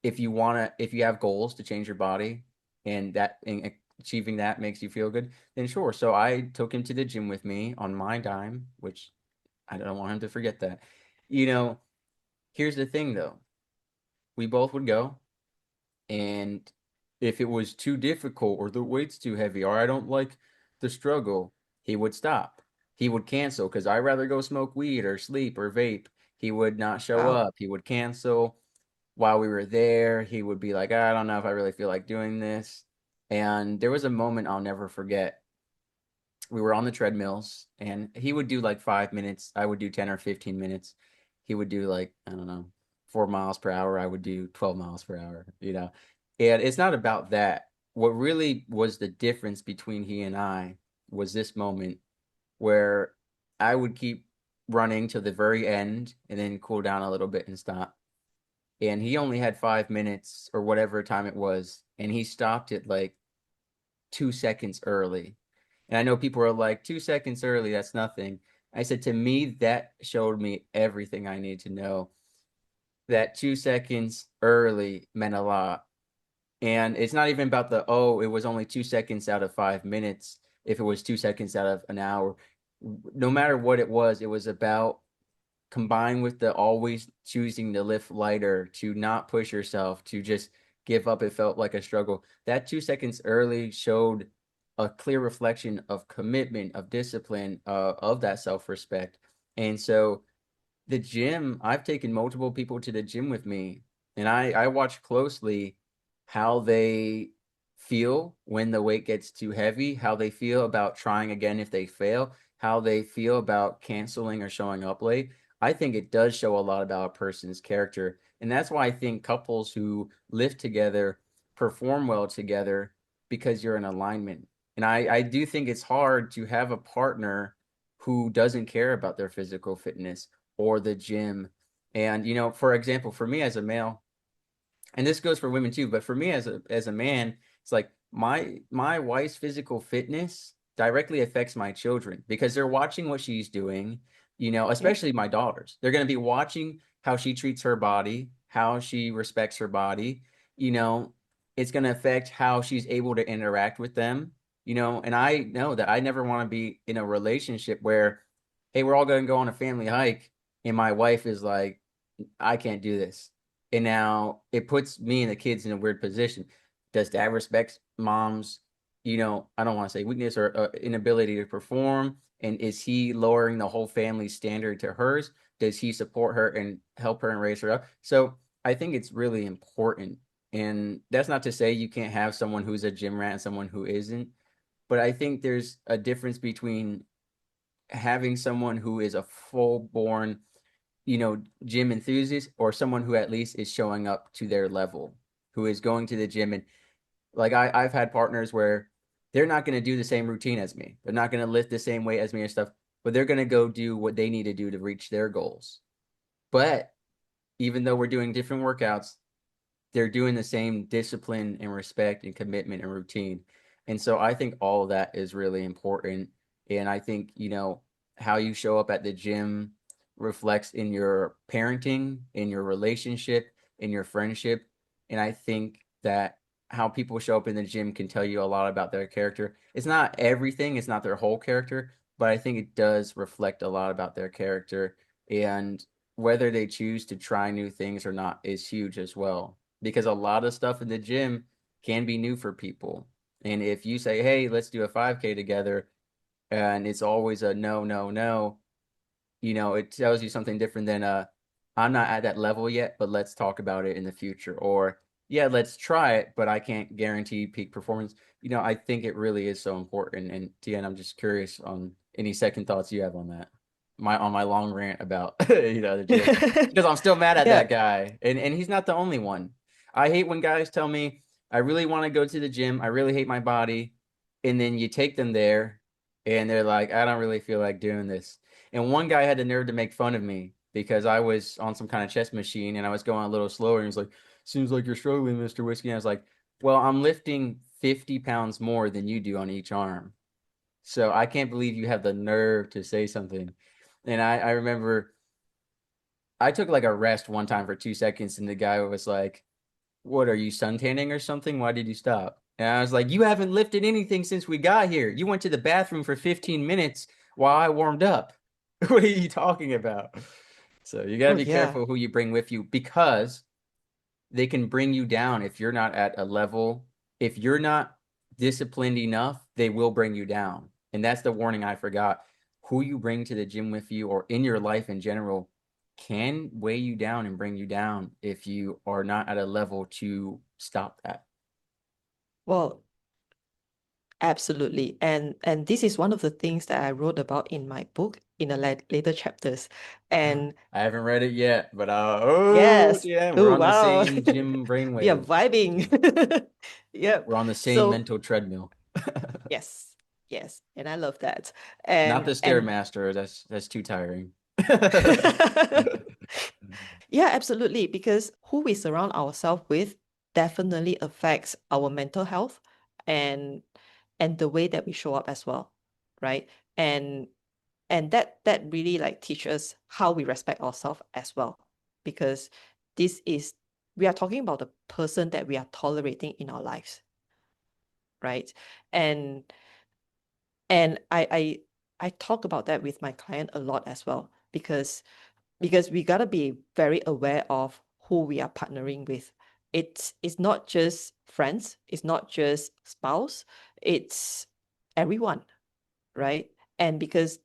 have goals to change your body and achieving that makes you feel good, then sure. So I took him to the gym with me on my dime, which I don't want him to forget that. You know, Here's the thing though. We both would go, and if it was too difficult or the weight's too heavy or I don't like the struggle, he would stop. He would cancel because I'd rather go smoke weed or sleep or vape. He would not show Wow. up. He would cancel while we were there. He would be like, I don't know if I really feel like doing this. And there was a moment I'll never forget. We were on the treadmills and he would do like 5 minutes. I would do 10 or 15 minutes. He would do like, I don't know, 4 miles per hour. I would do 12 miles per hour. And it's not about that. What really was the difference between he and I was this moment where I would keep running to the very end and then cool down a little bit and stop. And he only had 5 minutes or whatever time it was. And he stopped it like 2 seconds early. And I know people are like, 2 seconds early, that's nothing. I said, to me, that showed me everything I need to know. That 2 seconds early meant a lot. And it's not even about it was only 2 seconds out of 5 minutes. If it was 2 seconds out of an hour, no matter what it was about combined with the always choosing to lift lighter, to not push yourself, to just give up. It felt like a struggle. That 2 seconds early showed a clear reflection of commitment, of discipline, of that self-respect. And so the gym, I've taken multiple people to the gym with me, and I watch closely how they feel when the weight gets too heavy, how they feel about trying again if they fail, how they feel about canceling or showing up late. I think it does show a lot about a person's character. And that's why I think couples who live together perform well together because you're in alignment. And I do think it's hard to have a partner who doesn't care about their physical fitness or the gym. And for example, for me as a male, and this goes for women too, but for me as a man, it's like my wife's physical fitness directly affects my children because they're watching what she's doing, Yeah. especially my daughters. They're going to be watching how she treats her body, how she respects her body, you know, it's going to affect how she's able to interact with them, and I know that I never want to be in a relationship where, hey, we're all going to go on a family hike and my wife is like, I can't do this. And now it puts me and the kids in a weird position. Does dad respect mom's, I don't want to say weakness or inability to perform? And is he lowering the whole family standard to hers? Does he support her and help her and raise her up? So I think it's really important. And that's not to say you can't have someone who's a gym rat and someone who isn't. But I think there's a difference between having someone who is a full born gym enthusiast or someone who at least is showing up to their level. who is going to the gym, and like I've had partners where they're not going to do the same routine as me. They're not going to lift the same weight as me and stuff, but they're going to go do what they need to do to reach their goals. But even though we're doing different workouts, they're doing the same discipline and respect and commitment and routine. And so I think all of that is really important. And I think, how you show up at the gym reflects in your parenting, in your relationship, in your friendship. And I think that how people show up in the gym can tell you a lot about their character. It's not everything, it's not their whole character, but I think it does reflect a lot about their character. And whether they choose to try new things or not is huge as well, because a lot of stuff in the gym can be new for people. And if you say, hey, let's do a 5K together, and it's always a no, no, no, it tells you something different than I'm not at that level yet, but let's talk about it in the future. Or, yeah, let's try it, but I can't guarantee peak performance. I think it really is so important. And Tian, I'm just curious on any second thoughts you have on that. My long rant about the gym. Because I'm still mad at Yeah. that guy. And he's not the only one. I hate when guys tell me I really want to go to the gym, I really hate my body, and then you take them there and they're like, I don't really feel like doing this. And one guy had the nerve to make fun of me because I was on some kind of chest machine and I was going a little slower. And he was like, seems like you're struggling, Mr. Whiskey. And I was like, well, I'm lifting 50 pounds more than you do on each arm. So I can't believe you have the nerve to say something. And I remember I took like a rest one time for 2 seconds and the guy was like, what are you suntanning or something? Why did you stop? And I was like, you haven't lifted anything since we got here. You went to the bathroom for 15 minutes while I warmed up. What are you talking about? So you got to Oh, be yeah. careful who you bring with you, because they can bring you down if you're not at a level. If you're not disciplined enough, they will bring you down. And that's the warning I forgot. Who you bring to the gym with you or in your life in general can weigh you down and bring you down if you are not at a level to stop that. Well, absolutely. And this is one of the things that I wrote about in my book in the later chapters. And I haven't read it yet, but oh yes, yeah, we're oh on the wow. same gym We are brainwave. vibing. Yep. We're on the same So mental treadmill. yes, yes, and I love that. Not And the and Stairmaster. That's too tiring. yeah, absolutely. Because who we surround ourselves with definitely affects our mental health and and the way that we show up as well, right? And that really like teaches how we respect ourselves as well. Because this is we are talking about the person that we are tolerating in our lives, right? And and I talk about that with my client a lot as well, because we gotta be very aware of who we are partnering with. It's not just friends, it's not just spouse, it's everyone, right? And because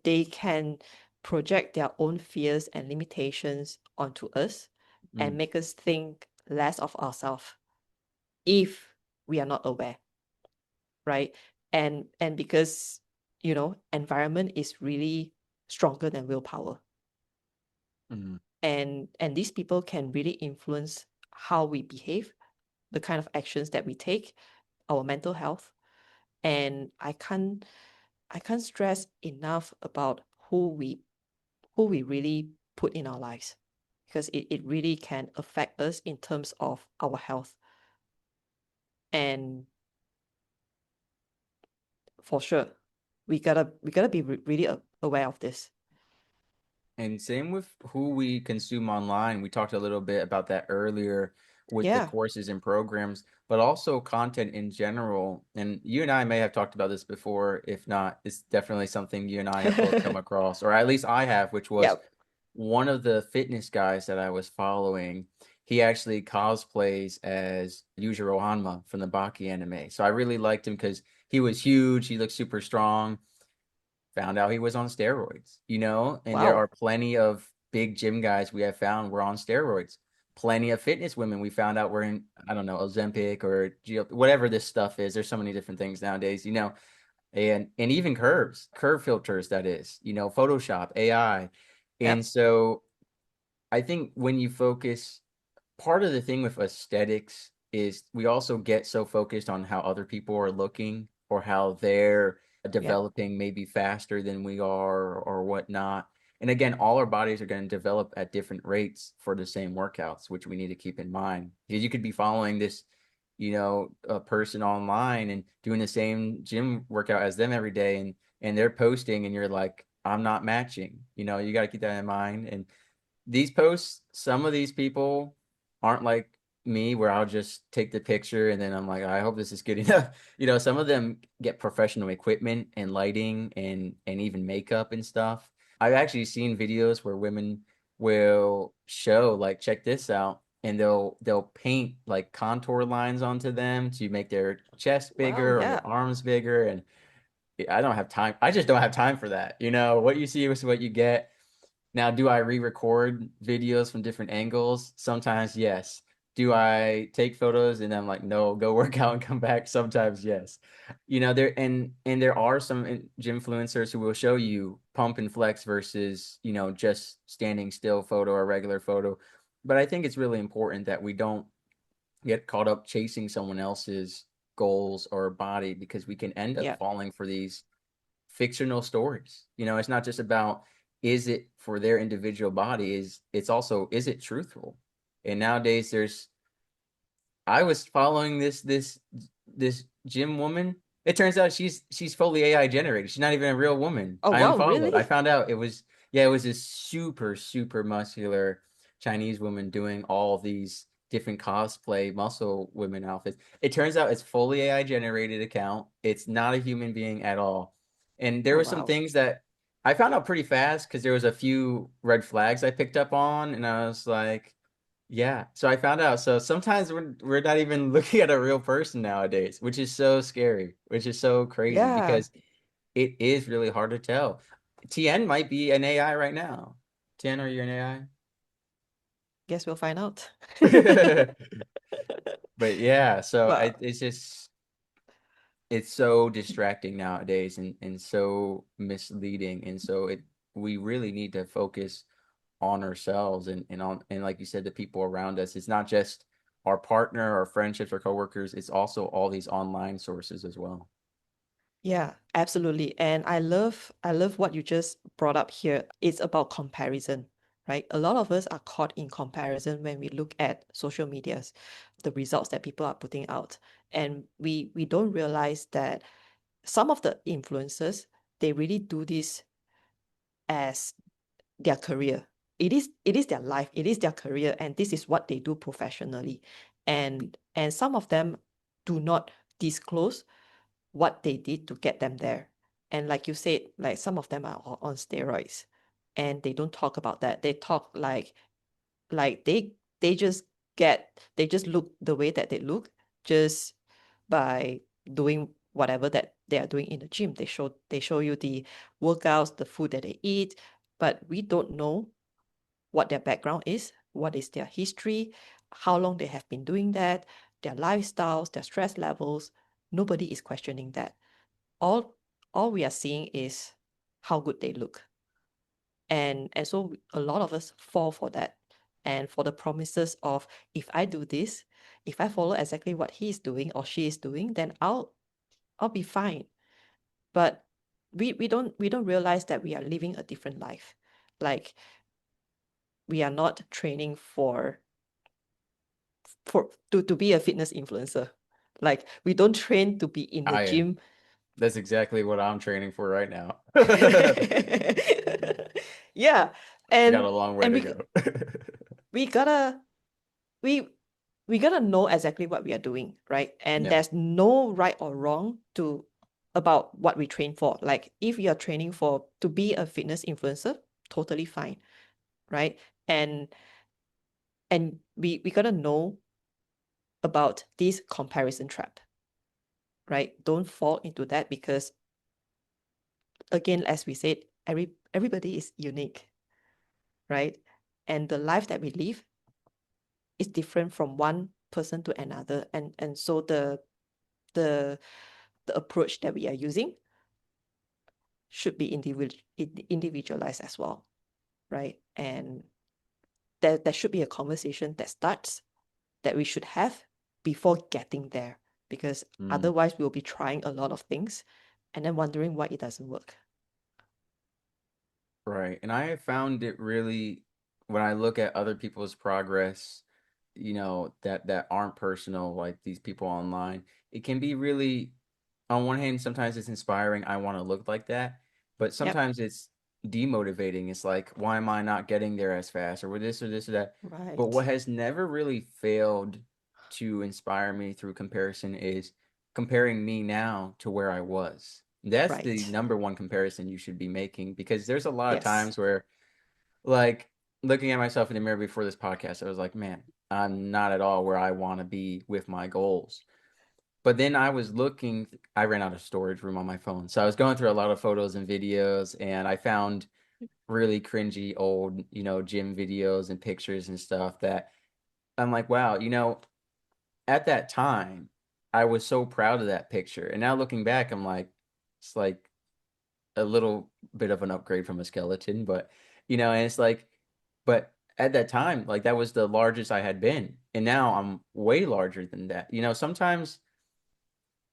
they can project their own fears and limitations onto us and Mm, make us think less of ourselves if we are not aware, right? And because environment is really stronger than willpower, mm, and these people can really influence how we behave, the kind of actions that we take, our mental health. And I can't stress enough about who we really put in our lives, because it really can affect us in terms of our health. And for sure, we gotta be really aware of this. And same with who we consume online. We talked a little bit about that earlier with the Yeah. courses and programs, but also content in general. And you and I may have talked about this before. If not, it's definitely something you and I have both come across, or at least I have, which was Yep. one of the fitness guys that I was following. He actually cosplays as Yujiro Hanma from the Baki anime. So I really liked him because he was huge. He looked super strong. Found out he was on steroids. And there are Wow. plenty of big gym guys we have found were on steroids. Plenty of fitness women we found out were in, I don't know, Ozempic or whatever this stuff is. There's so many different things nowadays. And even curve filters, that is, Photoshop, AI. And Yep. so I think when you focus part of the thing with aesthetics is we also get so focused on how other people are looking or how they're Yeah. developing maybe faster than we are or whatnot. And again, all our bodies are going to develop at different rates for the same workouts, which we need to keep in mind. Because you could be following this, a person online and doing the same gym workout as them every day, and they're posting, and you're like, I'm not matching. You got to keep that in mind. And these posts, some of these people aren't like me where I'll just take the picture and then I'm like, I hope this is good enough. Some of them get professional equipment and lighting and even makeup and stuff. I've actually seen videos where women will show like, check this out, and they'll paint like contour lines onto them to make their chest Wow, bigger or yeah. their arms bigger. And I don't have time. I just don't have time for that. What you see is what you get. Now, do I re-record videos from different angles? Sometimes, yes. Do I take photos and I'm like, no, go work out and come back? Sometimes, yes. There are some gym influencers who will show you pump and flex versus, just standing still photo or regular photo. But I think it's really important that we don't get caught up chasing someone else's goals or body, because we can end up Yeah. falling for these fictional stories. It's not just about, is it for their individual body, it's also, is it truthful? And nowadays I was following this gym woman. It turns out she's fully AI generated. She's not even a real woman. Oh, I wow, unfollowed. I really? found out it was this super, super muscular Chinese woman doing all these different cosplay muscle women outfits. It turns out it's fully AI generated account. It's not a human being at all. And there Oh, were some wow. things that I found out pretty fast because there was a few red flags I picked up on, and I was like, yeah. So I found out. So sometimes we're not even looking at a real person nowadays, which is so scary, which is so crazy Yeah. because it is really hard to tell. Tien might be an AI right now. Tien, are you an Guess we'll find out. AI? But yeah, so Well, it's so distracting nowadays and so misleading. And so we really need to focus on ourselves and like you said, the people around us. It's not just our partner, our friendships, our coworkers. It's also all these online sources as well. yeah, absolutely. And I love what you just brought up here. It's about comparison, right? A lot of us are caught in comparison when we look at social medias, the results that people are putting out. And we don't realize that some of the influencers, they really do this as their career. It is their life, it is their career, and this is what they do professionally. And some of them do not disclose what they did to get them there. And like you said, like some of them are on steroids and they don't talk about that. They talk like they just they just look the way that they look just by doing whatever that they are doing in the gym. They show you the workouts, the food that they eat, but we don't know what their background is, what is their history, how long they have been doing that, their lifestyles, their stress levels. Nobody is questioning that. All all we are seeing is how good they look. And so a lot of us fall for that, and for the promises of, if I do this, if I follow exactly what he is doing or she is doing, then I'll be fine. But we don't realize that we are living a different life. Like, we are not training to be a fitness influencer. Like, we don't train to be in the I am. gym. That's exactly what I'm training for right now. I Yeah. got and a long way and to we go. we gotta we we gotta know exactly what we are doing, right? And Yeah. there's no right or wrong to about what we train for. Like, if you're training for to be a fitness influencer, totally fine, right? And we gotta know about this comparison trap, right? Don't fall into that, because again, as we said, everybody is unique, right? And the life that we live is different from one person to another. And so the the approach that we are using should be individualized as well, right? And there should be a conversation that starts that we should have before getting there, because Mm. otherwise we'll be trying a lot of things and then wondering why it doesn't work. Right. And I have found it really, when I look at other people's progress, that aren't personal, like these people online, it can be really, on one hand, sometimes it's inspiring. I want to look like that. But Yep. sometimes it's demotivating. It's like, why am I not getting there as fast, or with this or this or that? But what Right. has never really failed to inspire me through comparison is comparing me now to where I was. That's the Right. number one comparison you should be making, because there's a lot of Yes. times where, like, looking at myself in the mirror before this podcast, I was like, man, I'm not at all where I want to be with my goals. But then I was looking, I ran out of storage room on my phone. So I was going through a lot of photos and videos, and I found really cringy old, gym videos and pictures and stuff that I'm like, wow, at that time, I was so proud of that picture. And now looking back, I'm like, it's like a little bit of an upgrade from a skeleton, but and it's like, but at that time, like that was the largest I had been. And now I'm way larger than that. Sometimes,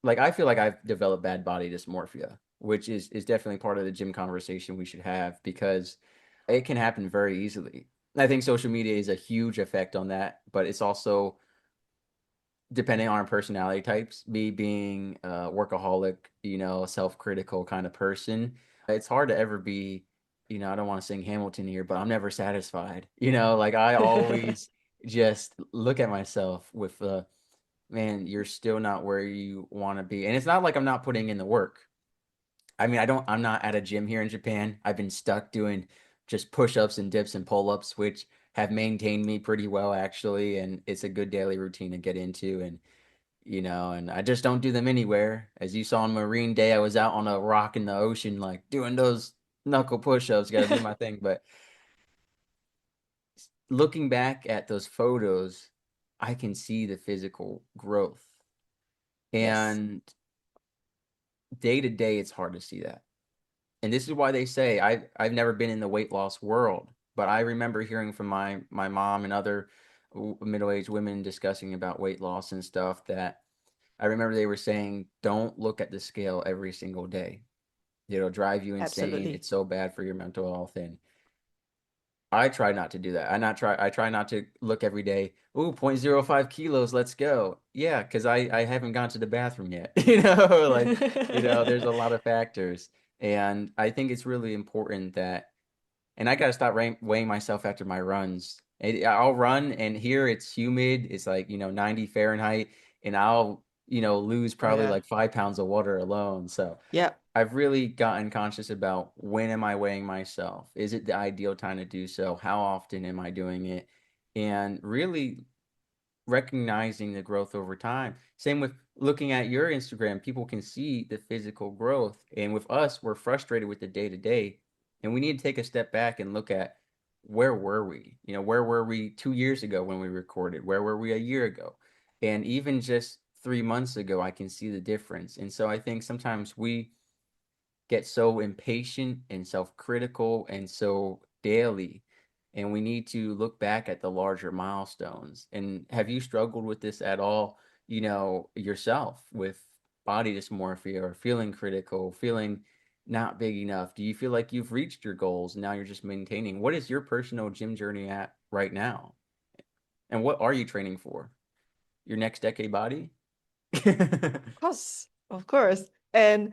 like, I feel like I've developed bad body dysmorphia, which is definitely part of the gym conversation we should have, because it can happen very easily. I think social media is a huge effect on that, but it's also depending on our personality types. Me being a workaholic, self-critical kind of person, it's hard to ever be, I don't want to sing Hamilton here, but I'm never satisfied. Like I always just look at myself with man, you're still not where you want to be. And it's not like I'm not putting in the work. I mean, I'm not at a gym here in Japan. I've been stuck doing just push-ups and dips and pull-ups, which have maintained me pretty well actually. And it's a good daily routine to get into. And I just don't do them anywhere. As you saw on Marine Day, I was out on a rock in the ocean, like doing those knuckle push-ups. Got to do my thing. But looking back at those photos, I can see the physical growth. Yes, And day to day, it's hard to see that. And this is why they say I've never been in the weight loss world, but I remember hearing from my mom and other middle-aged women discussing about weight loss and stuff, that I remember they were saying, don't look at the scale every single day. It'll drive you insane. absolutely. It's so bad for your mental health. And I try not to do that. I try not to look every day. Ooh, zero point zero 0.05 kilos, let's go. Yeah, because I haven't gone to the bathroom yet. Like, there's a lot of factors. And I think it's really important that, and I got to stop weighing myself after my runs. I'll run, and here it's humid. It's like, 90 Fahrenheit, and I'll, lose Oh probably yeah. like 5 pounds of water alone. So Yeah. I've really gotten conscious about, when am I weighing myself? Is it the ideal time to do so? How often am I doing it? And really recognizing the growth over time. Same with looking at your Instagram, people can see the physical growth. And with us, we're frustrated with the day to day. And we need to take a step back and look at, where were we? Where were we 2 years ago when we recorded? Where were we a year ago? And even just 3 months ago, I can see the difference. And so I think sometimes we get so impatient and self-critical and so daily, and we need to look back at the larger milestones. And have you struggled with this at all, yourself, with body dysmorphia, or feeling critical, feeling not big enough? Do you feel like you've reached your goals and now you're just maintaining? What is your personal gym journey at right now, and what are you training for? Your next decade body? Of course, of course. And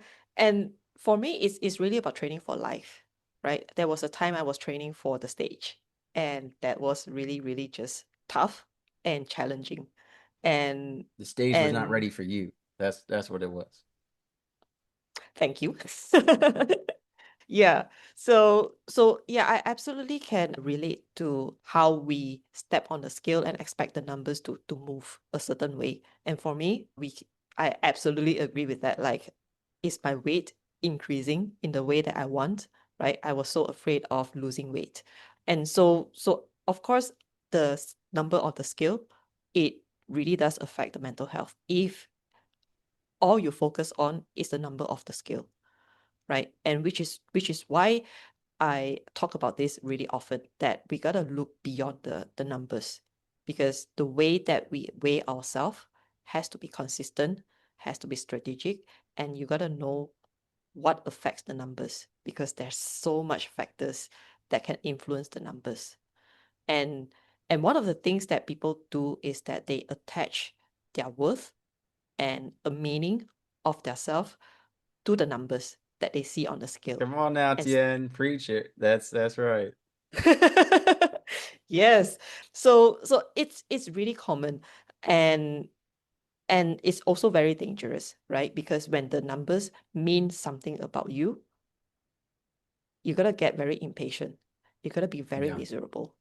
for me, it's really about training for life, right? There was a time I was training for the stage, and that was really, really just tough and challenging. And The stage was not and ready for you. That's what it was. thank you. Yeah. So yeah, I absolutely can relate to how we step on the scale and expect the numbers to move a certain way. And for me, I absolutely agree with that. Like, is my weight increasing in the way that I want? Right? I was so afraid of losing weight. And so of course, the number of the scale, it really does affect the mental health if all you focus on is the number of the scale, right? And which is why I talk about this really often, that we gotta look beyond the numbers. because the way that we weigh ourselves has to be consistent, has to be strategic, and you got to know what affects the numbers because there's so much factors that can influence the numbers. And and one of the things that people do is that they attach their worth and a meaning of their self to the numbers that they see on the scale. Come on now, And Tien, preach it. That's right. yes, so it's really common, and and it's also very dangerous, right? Because when the numbers mean something about you, you're gonna get very impatient. You're gonna be very Yeah. miserable,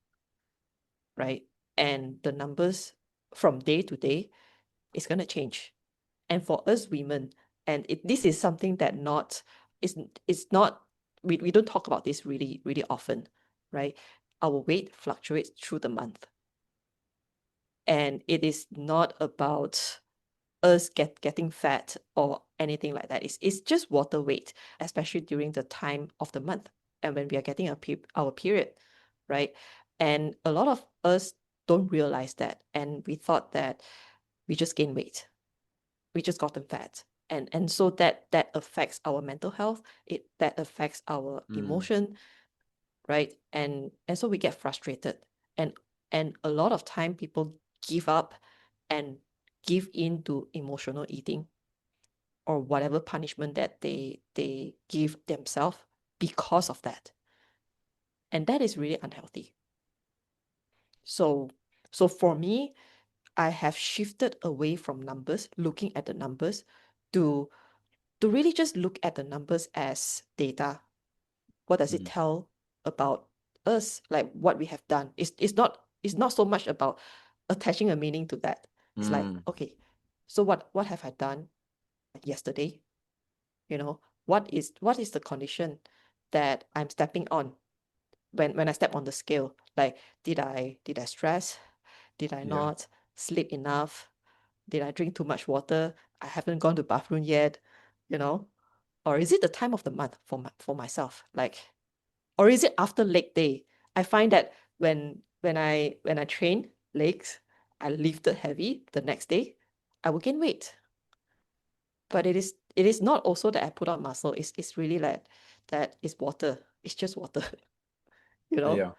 right? And the numbers from day to day is gonna change. And for us women, and this is something that not is it's not we don't talk about this really often, right? Our weight fluctuates through the month. And it is not about us getting fat or anything like that. It's just water weight, especially during the time of the month and when we are getting our period, right? And a lot of us don't realize that. And we thought that we just gain weight, we just gotten fat. And so that affects our mental health, that affects our Mm, emotion, right? And so we get frustrated. And and a lot of time people give up and give in to emotional eating or whatever punishment that they give themselves because of that. And that is really unhealthy. So so for me, I have shifted away from numbers, looking at the numbers, to really just look at the numbers as data. What does it mm, tell about us? Like what we have done. It's not so much about attaching a meaning to that. It's like, mm. okay, so what have I done yesterday? You know, what is the condition that I'm stepping on when I step on the scale? Like, did I stress? Did I Yeah. not sleep enough? Did I drink too much water? I haven't gone to bathroom yet, you know? Or is it the time of the month for myself? Like, or is it after leg day? I find that when I train legs, I lifted heavy the next day, I will gain weight. But it is not also that I put on muscle. It's really like that is water. It's just water, you know? Yeah.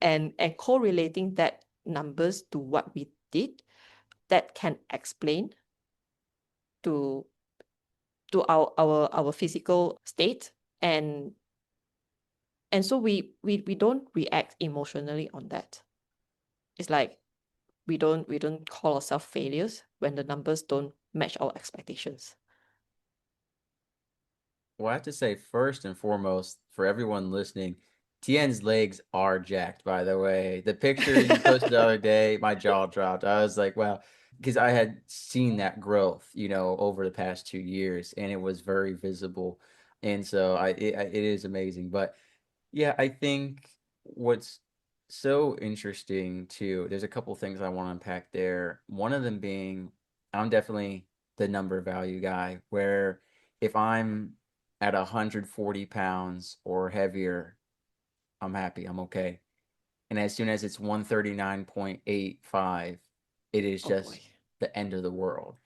And correlating that numbers to what we did, that can explain to our physical state. And and so we don't react emotionally on that. It's like we don't call ourselves failures when the numbers don't match our expectations. Well, I have to say, first and foremost, for everyone listening, Tien's legs are jacked, by the way. The picture you posted the other day, my jaw dropped. I was like, wow, because I had seen that growth, over the past 2 years, and it was very visible. And so it is amazing. But yeah, I think what's so interesting too, there's a couple things I want to unpack there. One of them being, I'm definitely the number value guy, where if I'm at 140 pounds or heavier, I'm happy, I'm okay. And as soon as it's 139.85, it is Oh boy. just the end of the world.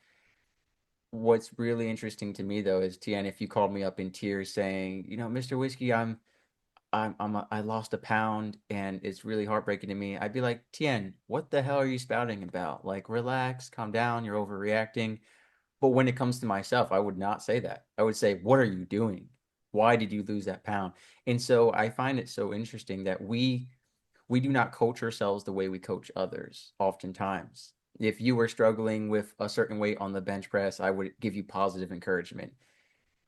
What's really interesting to me though is Tian, if you called me up in tears saying, Mr. Whiskey, I lost a pound and it's really heartbreaking to me. I'd be like, Tien, what the hell are you spouting about? Like, relax, calm down, you're overreacting. But when it comes to myself, I would not say that. I would say, what are you doing? Why did you lose that pound? And so I find it so interesting that we do not coach ourselves the way we coach others oftentimes. If you were struggling with a certain weight on the bench press, I would give you positive encouragement.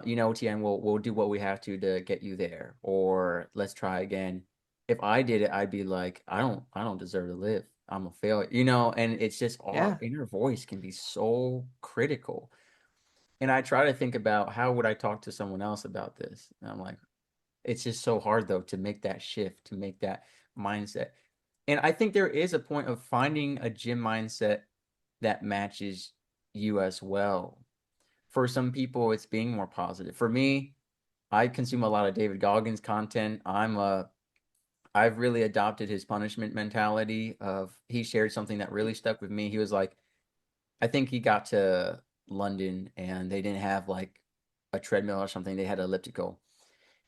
Tien, we'll do what we have to get you there, or let's try again. If I did it, I'd be like, I don't deserve to live. I'm a failure, and it's just our Yeah. inner voice can be so critical. And I try to think about how would I talk to someone else about this? And I'm like, it's just so hard though to make that shift, to make that mindset. And I think there is a point of finding a gym mindset that matches you as well. For some people, it's being more positive. For me, I consume a lot of David Goggins content. I'm a I've really adopted his punishment mentality of he shared something that really stuck with me. He was like, I think he got to London and they didn't have like a treadmill or something. They had an elliptical.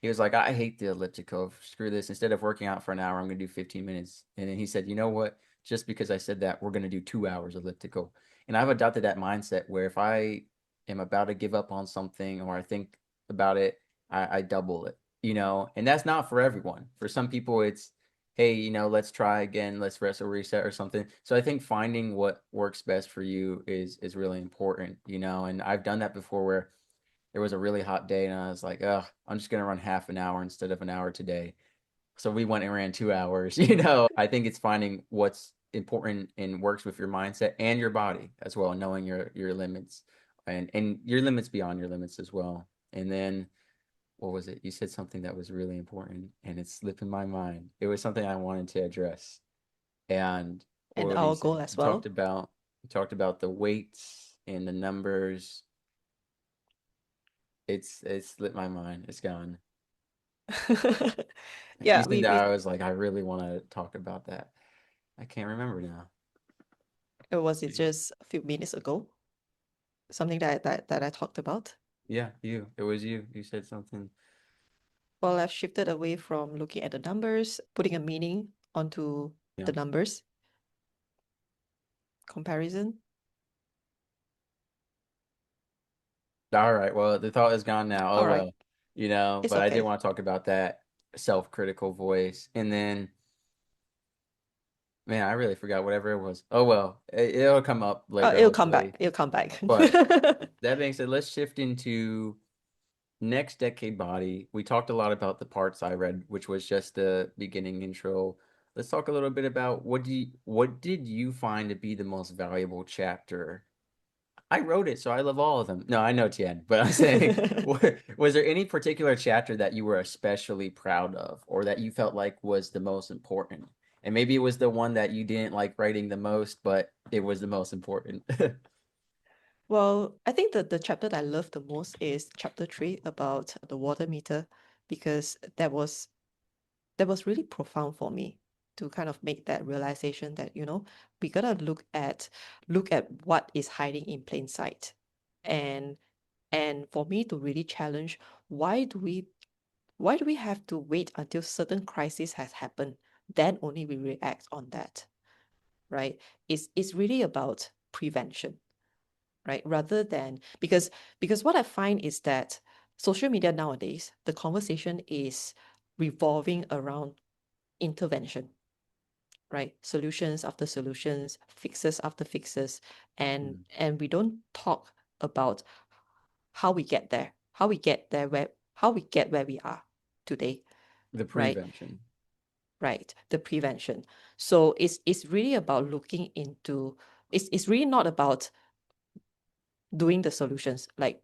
He was like, I hate the elliptical. Screw this. Instead of working out for an hour, I'm going to do 15 minutes. And then he said, you know what? Just because I said that, we're going to do 2 hours elliptical. And I've adopted that mindset where if I am about to give up on something or I think about it, I double it, and that's not for everyone. For some people, it's, hey, let's try again, let's rest or reset or something. So I think finding what works best for you is really important, and I've done that before where there was a really hot day and I was like, oh, I'm just gonna run half an hour instead of an hour today. So we went and ran 2 hours. I think it's finding what's important and works with your mindset and your body as well, knowing your limits and your limits beyond your limits as well. And then what was it? You said something that was really important and it's slipping my mind. It was something I wanted to address. And And what did you our say? goal as You talked well. about you talked about the weights and the numbers. It's slipped my mind. It's gone. You Yeah, said that we I was like, I really want to talk about that. I can't remember now. was it just a few minutes ago? Something that I talked about. Yeah, you. It was you. You said something. Well, I've shifted away from looking at the numbers, putting a meaning onto Yeah. the numbers, comparison. All right. Well, the thought is gone now. Oh All right, well, it's but I did okay. want to talk about that self-critical voice. And then, man, I really forgot whatever it was. Oh well, it'll come up later, It'll come back. hopefully. It'll come back. But that being said, let's shift into next decade body. We talked a lot about the parts I read, which was just the beginning intro. Let's talk a little bit about what did you find to be the most valuable chapter? I wrote it, so I love all of them. No, I know Tien, but I'm saying, was there any particular chapter that you were especially proud of, or that you felt like was the most important? And maybe it was the one that you didn't like writing the most, but it was the most important. Well, I think that the chapter that I love the most is chapter 3 about the water meter because that was really profound for me to kind of make that realization that, we gotta look at what is hiding in plain sight. And and for me to really challenge, why do we why do we have to wait until certain crisis has happened, then only we react on that, right? It's really about prevention, right? Rather than because what I find is that social media nowadays, the conversation is revolving around intervention, right? Solutions after solutions, fixes after fixes, and Mm. and we don't talk about how we get there, how we get where we are today, The right? prevention. Right, the prevention. So it's really about looking into it's really not about doing the solutions, like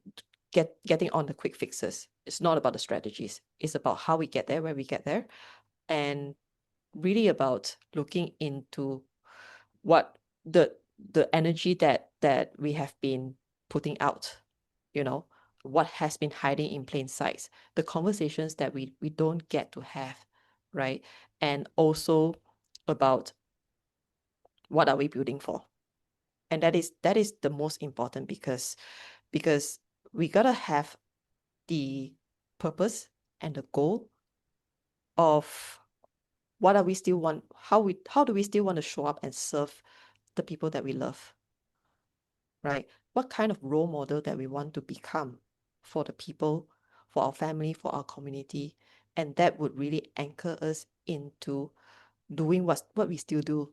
getting on the quick fixes. It's not about the strategies. It's about how we get there, where we get there, and really about looking into what the energy that we have been putting out, you know, what has been hiding in plain sight, the conversations that we don't get to have, right? And also about what are we building for? And that is the most important because we gotta have the purpose and the goal of what are we still want how do we still want to show up and serve the people that we love, right? What kind of role model that we want to become for the people, for our family, for our community, and that would really anchor us into doing what we still do,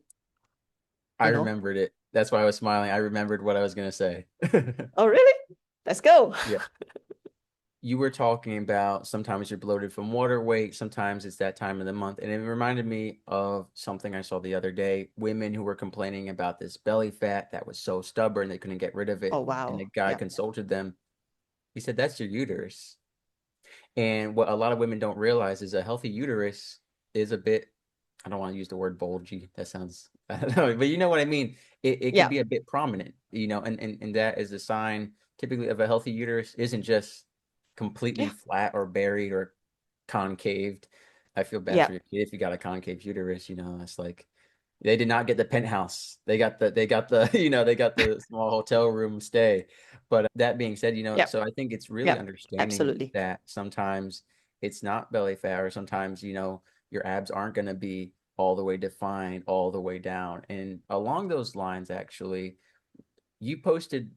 I you know? remembered it. That's why I was smiling. I remembered what I was gonna say. Oh, really? Let's go. Yeah. You were talking about sometimes you're bloated from water weight, sometimes it's that time of the month. And it reminded me of something I saw the other day, women who were complaining about this belly fat that was so stubborn they couldn't get rid of Oh, it. And the wow. guy Yeah. consulted them. He said, that's your uterus. And what a lot of women don't realize is a healthy uterus is a bit, I don't want to use the word bulgy. That sounds, I don't know, but you know what I mean. It can Yeah. be a bit prominent, and that is a sign typically of a healthy uterus isn't just completely Yeah. flat or buried or concaved. I feel bad for Yeah, your kid if you got a concave uterus, it's like they did not get the penthouse. They got the they got the small hotel room stay. But that being said, yeah, so I think it's really yeah, understanding absolutely. that sometimes it's not belly fat, or sometimes, your abs aren't going to be all the way defined, all the way down. And along those lines, actually, you posted,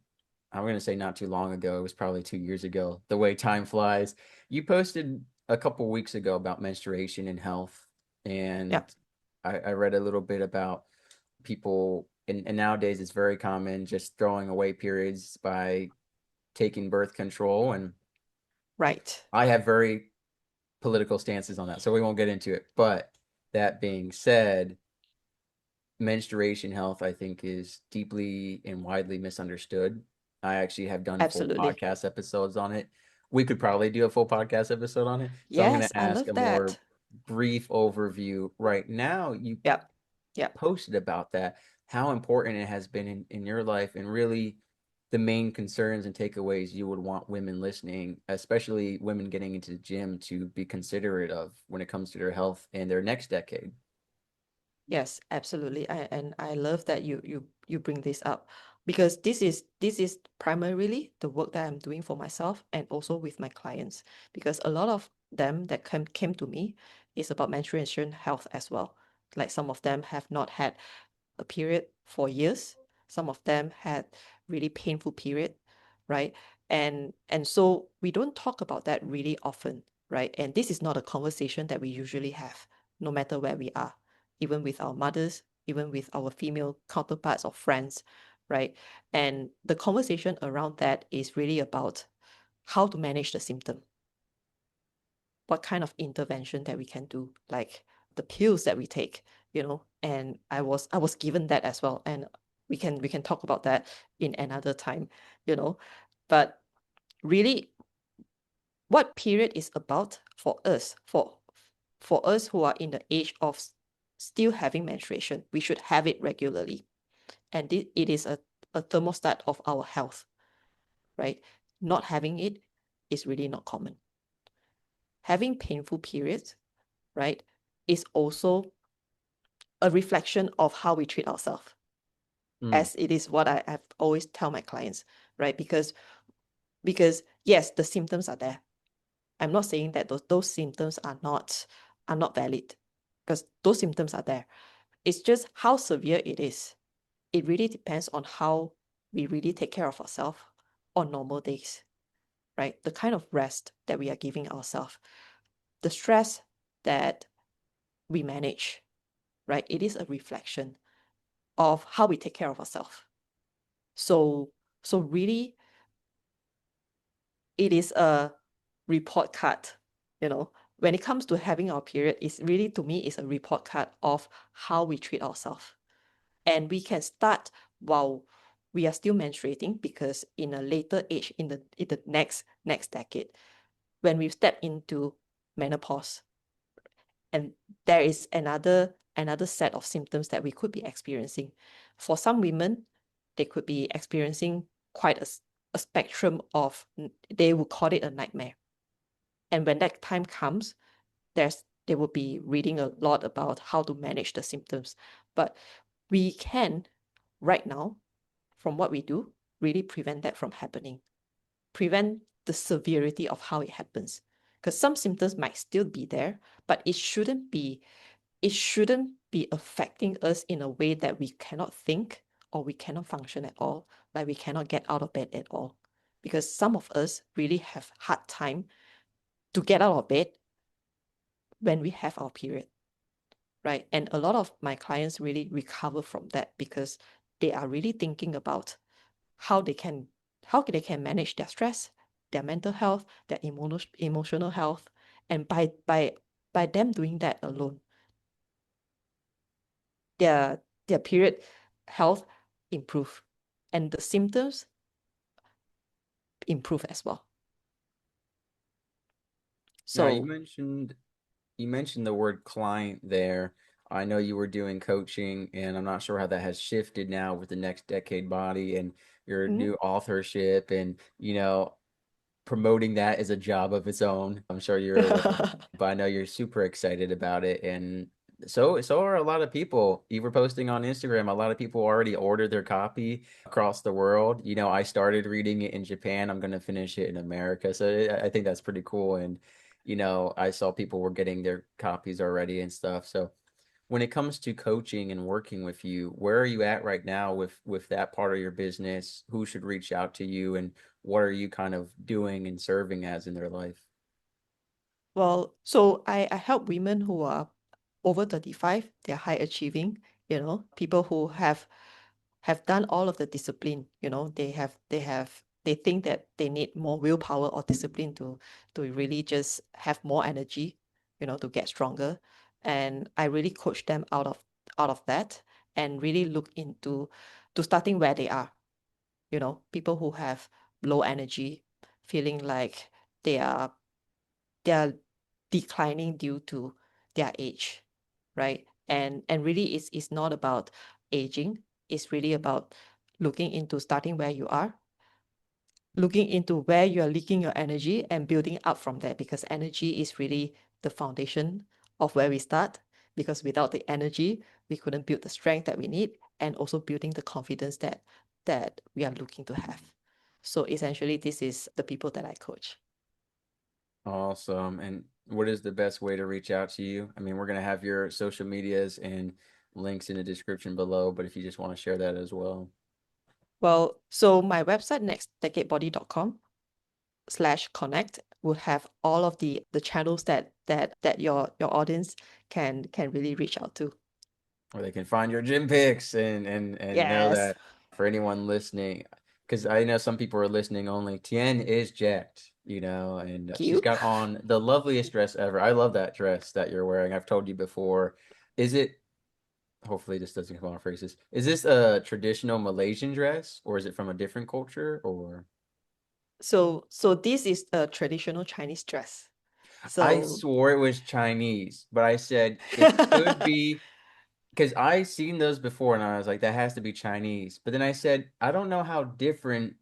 I'm going to say not too long ago, it was probably 2 years ago, the way time flies. You posted a couple weeks ago about menstruation and health. Yeah, And I read a little bit about people, and nowadays it's very common just throwing away periods by taking birth control. And right. I have very political stances on that, so we won't get into it. But that being said, menstruation health, I think, is deeply and widely misunderstood. I actually have done full Absolutely. podcast episodes on it. We could probably do a full podcast episode on it. So I'm going Yes, to I ask love a more that. brief overview right now. You Yeah, yeah. posted about that, how important it has been in your life, and really the main concerns and takeaways you would want women listening, especially women getting into the gym, to be considerate of when it comes to their health and their next decade. Yes, absolutely. And I love that you bring this up because this is primarily the work that I'm doing for myself and also with my clients because a lot of them that came to me is about menstruation health as well. Like some of them have not had a period for years. Some of them had really painful period, right? And so we don't talk about that really often, right? And this is not a conversation that we usually have, no matter where we are, even with our mothers, even with our female counterparts or friends, right? And the conversation around that is really about how to manage the symptom, what kind of intervention that we can do, like the pills that we take, and I was given that as well. And we can talk about that in another time, you know. But really what period is about for us, for us who are in the age of still having menstruation, we should have it regularly. And it is a thermostat of our health, right? Not having it is really not common. Having painful periods, right, is also a reflection of how we treat ourselves, Mm, as it is what I've always tell my clients, right? Because yes, the symptoms are there. I'm not saying that those symptoms are not valid, because those symptoms are there. It's just how severe it is. It really depends on how we really take care of ourselves on normal days, right? The kind of rest that we are giving ourselves, the stress that we manage, right? It is a reflection of how we take care of ourselves. So so really it is a report card, you know. When it comes to having our period, it's really, to me, is a report card of how we treat ourselves. And we can start while we are still menstruating, because in a later age, in the next decade, when we step into menopause, and there is another set of symptoms that we could be experiencing. For some women, they could be experiencing quite a spectrum of, they would call it a nightmare. And when that time comes, they will be reading a lot about how to manage the symptoms. But we can, right now, from what we do, really prevent that from happening, prevent the severity of how it happens. Because some symptoms might still be there, but it shouldn't be affecting us in a way that we cannot think or we cannot function at all, like we cannot get out of bed at all. Because some of us really have hard time to get out of bed when we have our period, right? And a lot of my clients really recover from that because they are really thinking about how they can how they can manage their stress, their mental health, their emotional health. And by them doing that alone, their period health improve, and the symptoms improve as well. now So you mentioned the word client there. I know you were doing coaching, and I'm not sure how that has shifted now with the next decade body and your mhm, new authorship, and promoting that as a job of its own. I'm sure you're aware, but I know you're super excited about it. And so are a lot of people. You were posting on Instagram, a lot of people already ordered their copy across the world. I started reading it in Japan. I'm going to finish it in America. So I think that's pretty cool. And, I saw people were getting their copies already and stuff. So when it comes to coaching and working with you, where are you at right now with that part of your business? Who should reach out to you, and what are you kind of doing and serving as in their life? Well, so I help women who are over 35, they're high achieving, people who have done all of the discipline, they think that they need more willpower or discipline to really just have more energy, to get stronger. And I really coach them out of that and really look into to starting where they are, people who have low energy, feeling like they are they are declining due to their age, right? And really it's not about aging, it's really about looking into starting where you are, looking into where you are leaking your energy and building up from there, because energy is really the foundation of where we start, because without the energy we couldn't build the strength that we need, and also building the confidence that we are looking to have. So essentially this is the people that I coach. Awesome. And what is the best way to reach out to you? I mean, we're going to have your social medias and links in the description below, but if you just want to share that as well. Well, so my website, nextdecadebody.com/connect, would have all of the channels that your audience can really reach out to. Where they can find your gym pics and know Yes. that for anyone listening, because I know some people are listening only. Tien is jacked, and Thank she's you. got on the loveliest dress ever. I love that dress that you're wearing. I've told you before. Is it, hopefully this doesn't come off racist, is this a traditional Malaysian dress or is it from a different culture or? So this is a traditional Chinese dress. I So swore it was Chinese, but I said it could be. Because I seen those before and I was like, that has to be Chinese. But then I said, I don't know how different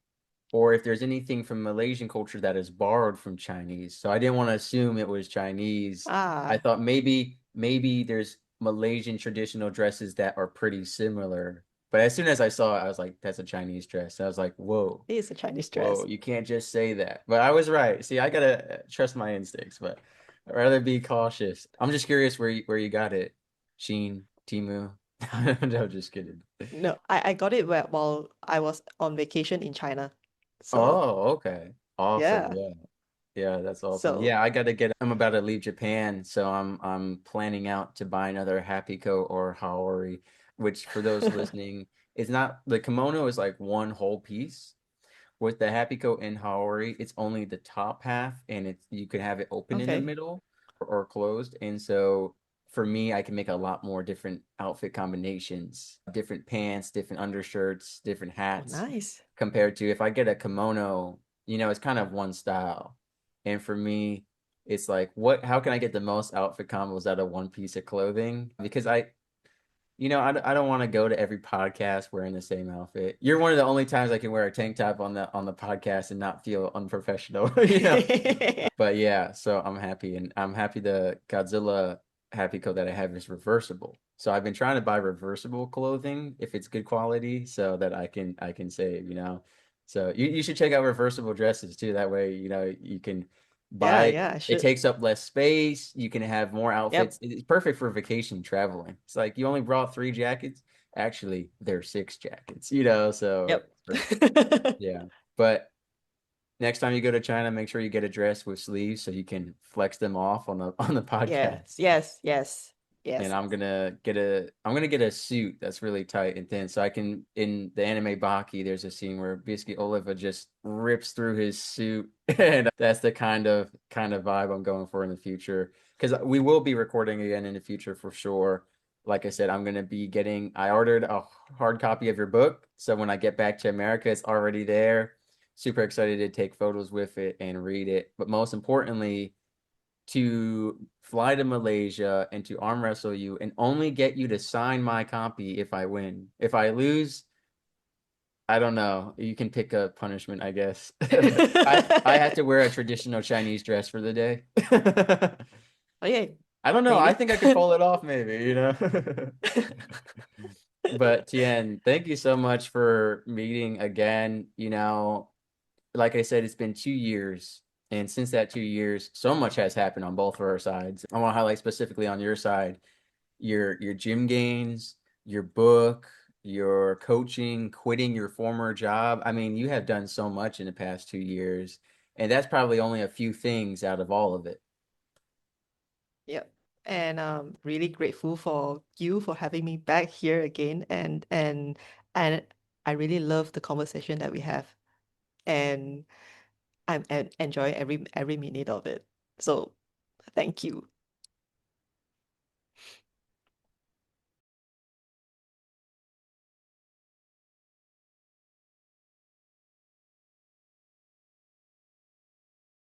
or if there's anything from Malaysian culture that is borrowed from Chinese. So I didn't want to assume it was Chinese. I ah, thought maybe there's Malaysian traditional dresses that are pretty similar. But as soon as I saw it, I was like, that's a Chinese dress. I was like, whoa, it is a Chinese whoa, dress. you can't just say that. But I was right. See, I gotta trust my instincts, but I'd rather be cautious. I'm just curious where you got it. Sheen, Timu. I'm just kidding. No, I got it while I was on vacation in China. So Oh, okay. Awesome. yeah. Yeah. Yeah, that's awesome. So Yeah, I'm about to leave Japan, so I'm planning out to buy another Happy Coat or Haori, which for those listening, is not the kimono is like one whole piece. With the Happy Coat and Haori, it's only the top half and it's you can have it open in the okay. middle or closed. And so for me, I can make a lot more different outfit combinations, different pants, different undershirts, different Oh, hats, nice. compared to if I get a kimono, it's kind of one style. And for me, it's like how can I get the most outfit combos out of one piece of clothing? Because I don't want to go to every podcast wearing the same outfit. You're one of the only times I can wear a tank top on the podcast and not feel unprofessional, But yeah, so I'm happy, and I'm happy the Godzilla Happy Coat that I have is reversible. So I've been trying to buy reversible clothing if it's good quality, so that I can save. So you should check out reversible dresses too. That way, you can Yeah, buy yeah, I it should. takes up less space. You can have more Yep. outfits. It's perfect for vacation traveling. It's like you only brought three jackets. Actually, there's six jackets, so Yep. it's perfect. Yeah. But next time you go to China, make sure you get a dress with sleeves so you can flex them off on the Yes, podcast. yes, yes, And yes. I'm gonna get a suit that's really tight and thin, so I can in the anime Baki, there's a scene where Biscuit Oliva just rips through his suit, and that's the kind of vibe I'm going for in the future. Because we will be recording again in the future for sure. Like I said, I ordered a hard copy of your book, so when I get back to America, it's already there. Super excited to take photos with it and read it. But most importantly, to fly to Malaysia and to arm wrestle you and only get you to sign my copy if I win. If I lose, I don't know. You can pick a punishment, I guess. I had to wear a traditional Chinese dress for the day. Okay, I don't know. I maybe. think I could pull it off, maybe, you know. But Tien, thank you so much for meeting again. Like I said, it's been 2 years. And since that 2 years, so much has happened on both of our sides. I want to highlight specifically on your side, your gym gains, your book, your coaching, quitting your former job. I mean, you have done so much in the past 2 years, and that's probably only a few things out of all of it. Yep. And really grateful for you for having me back here again. And I really love the conversation that we have. And enjoy every minute of it. So thank you.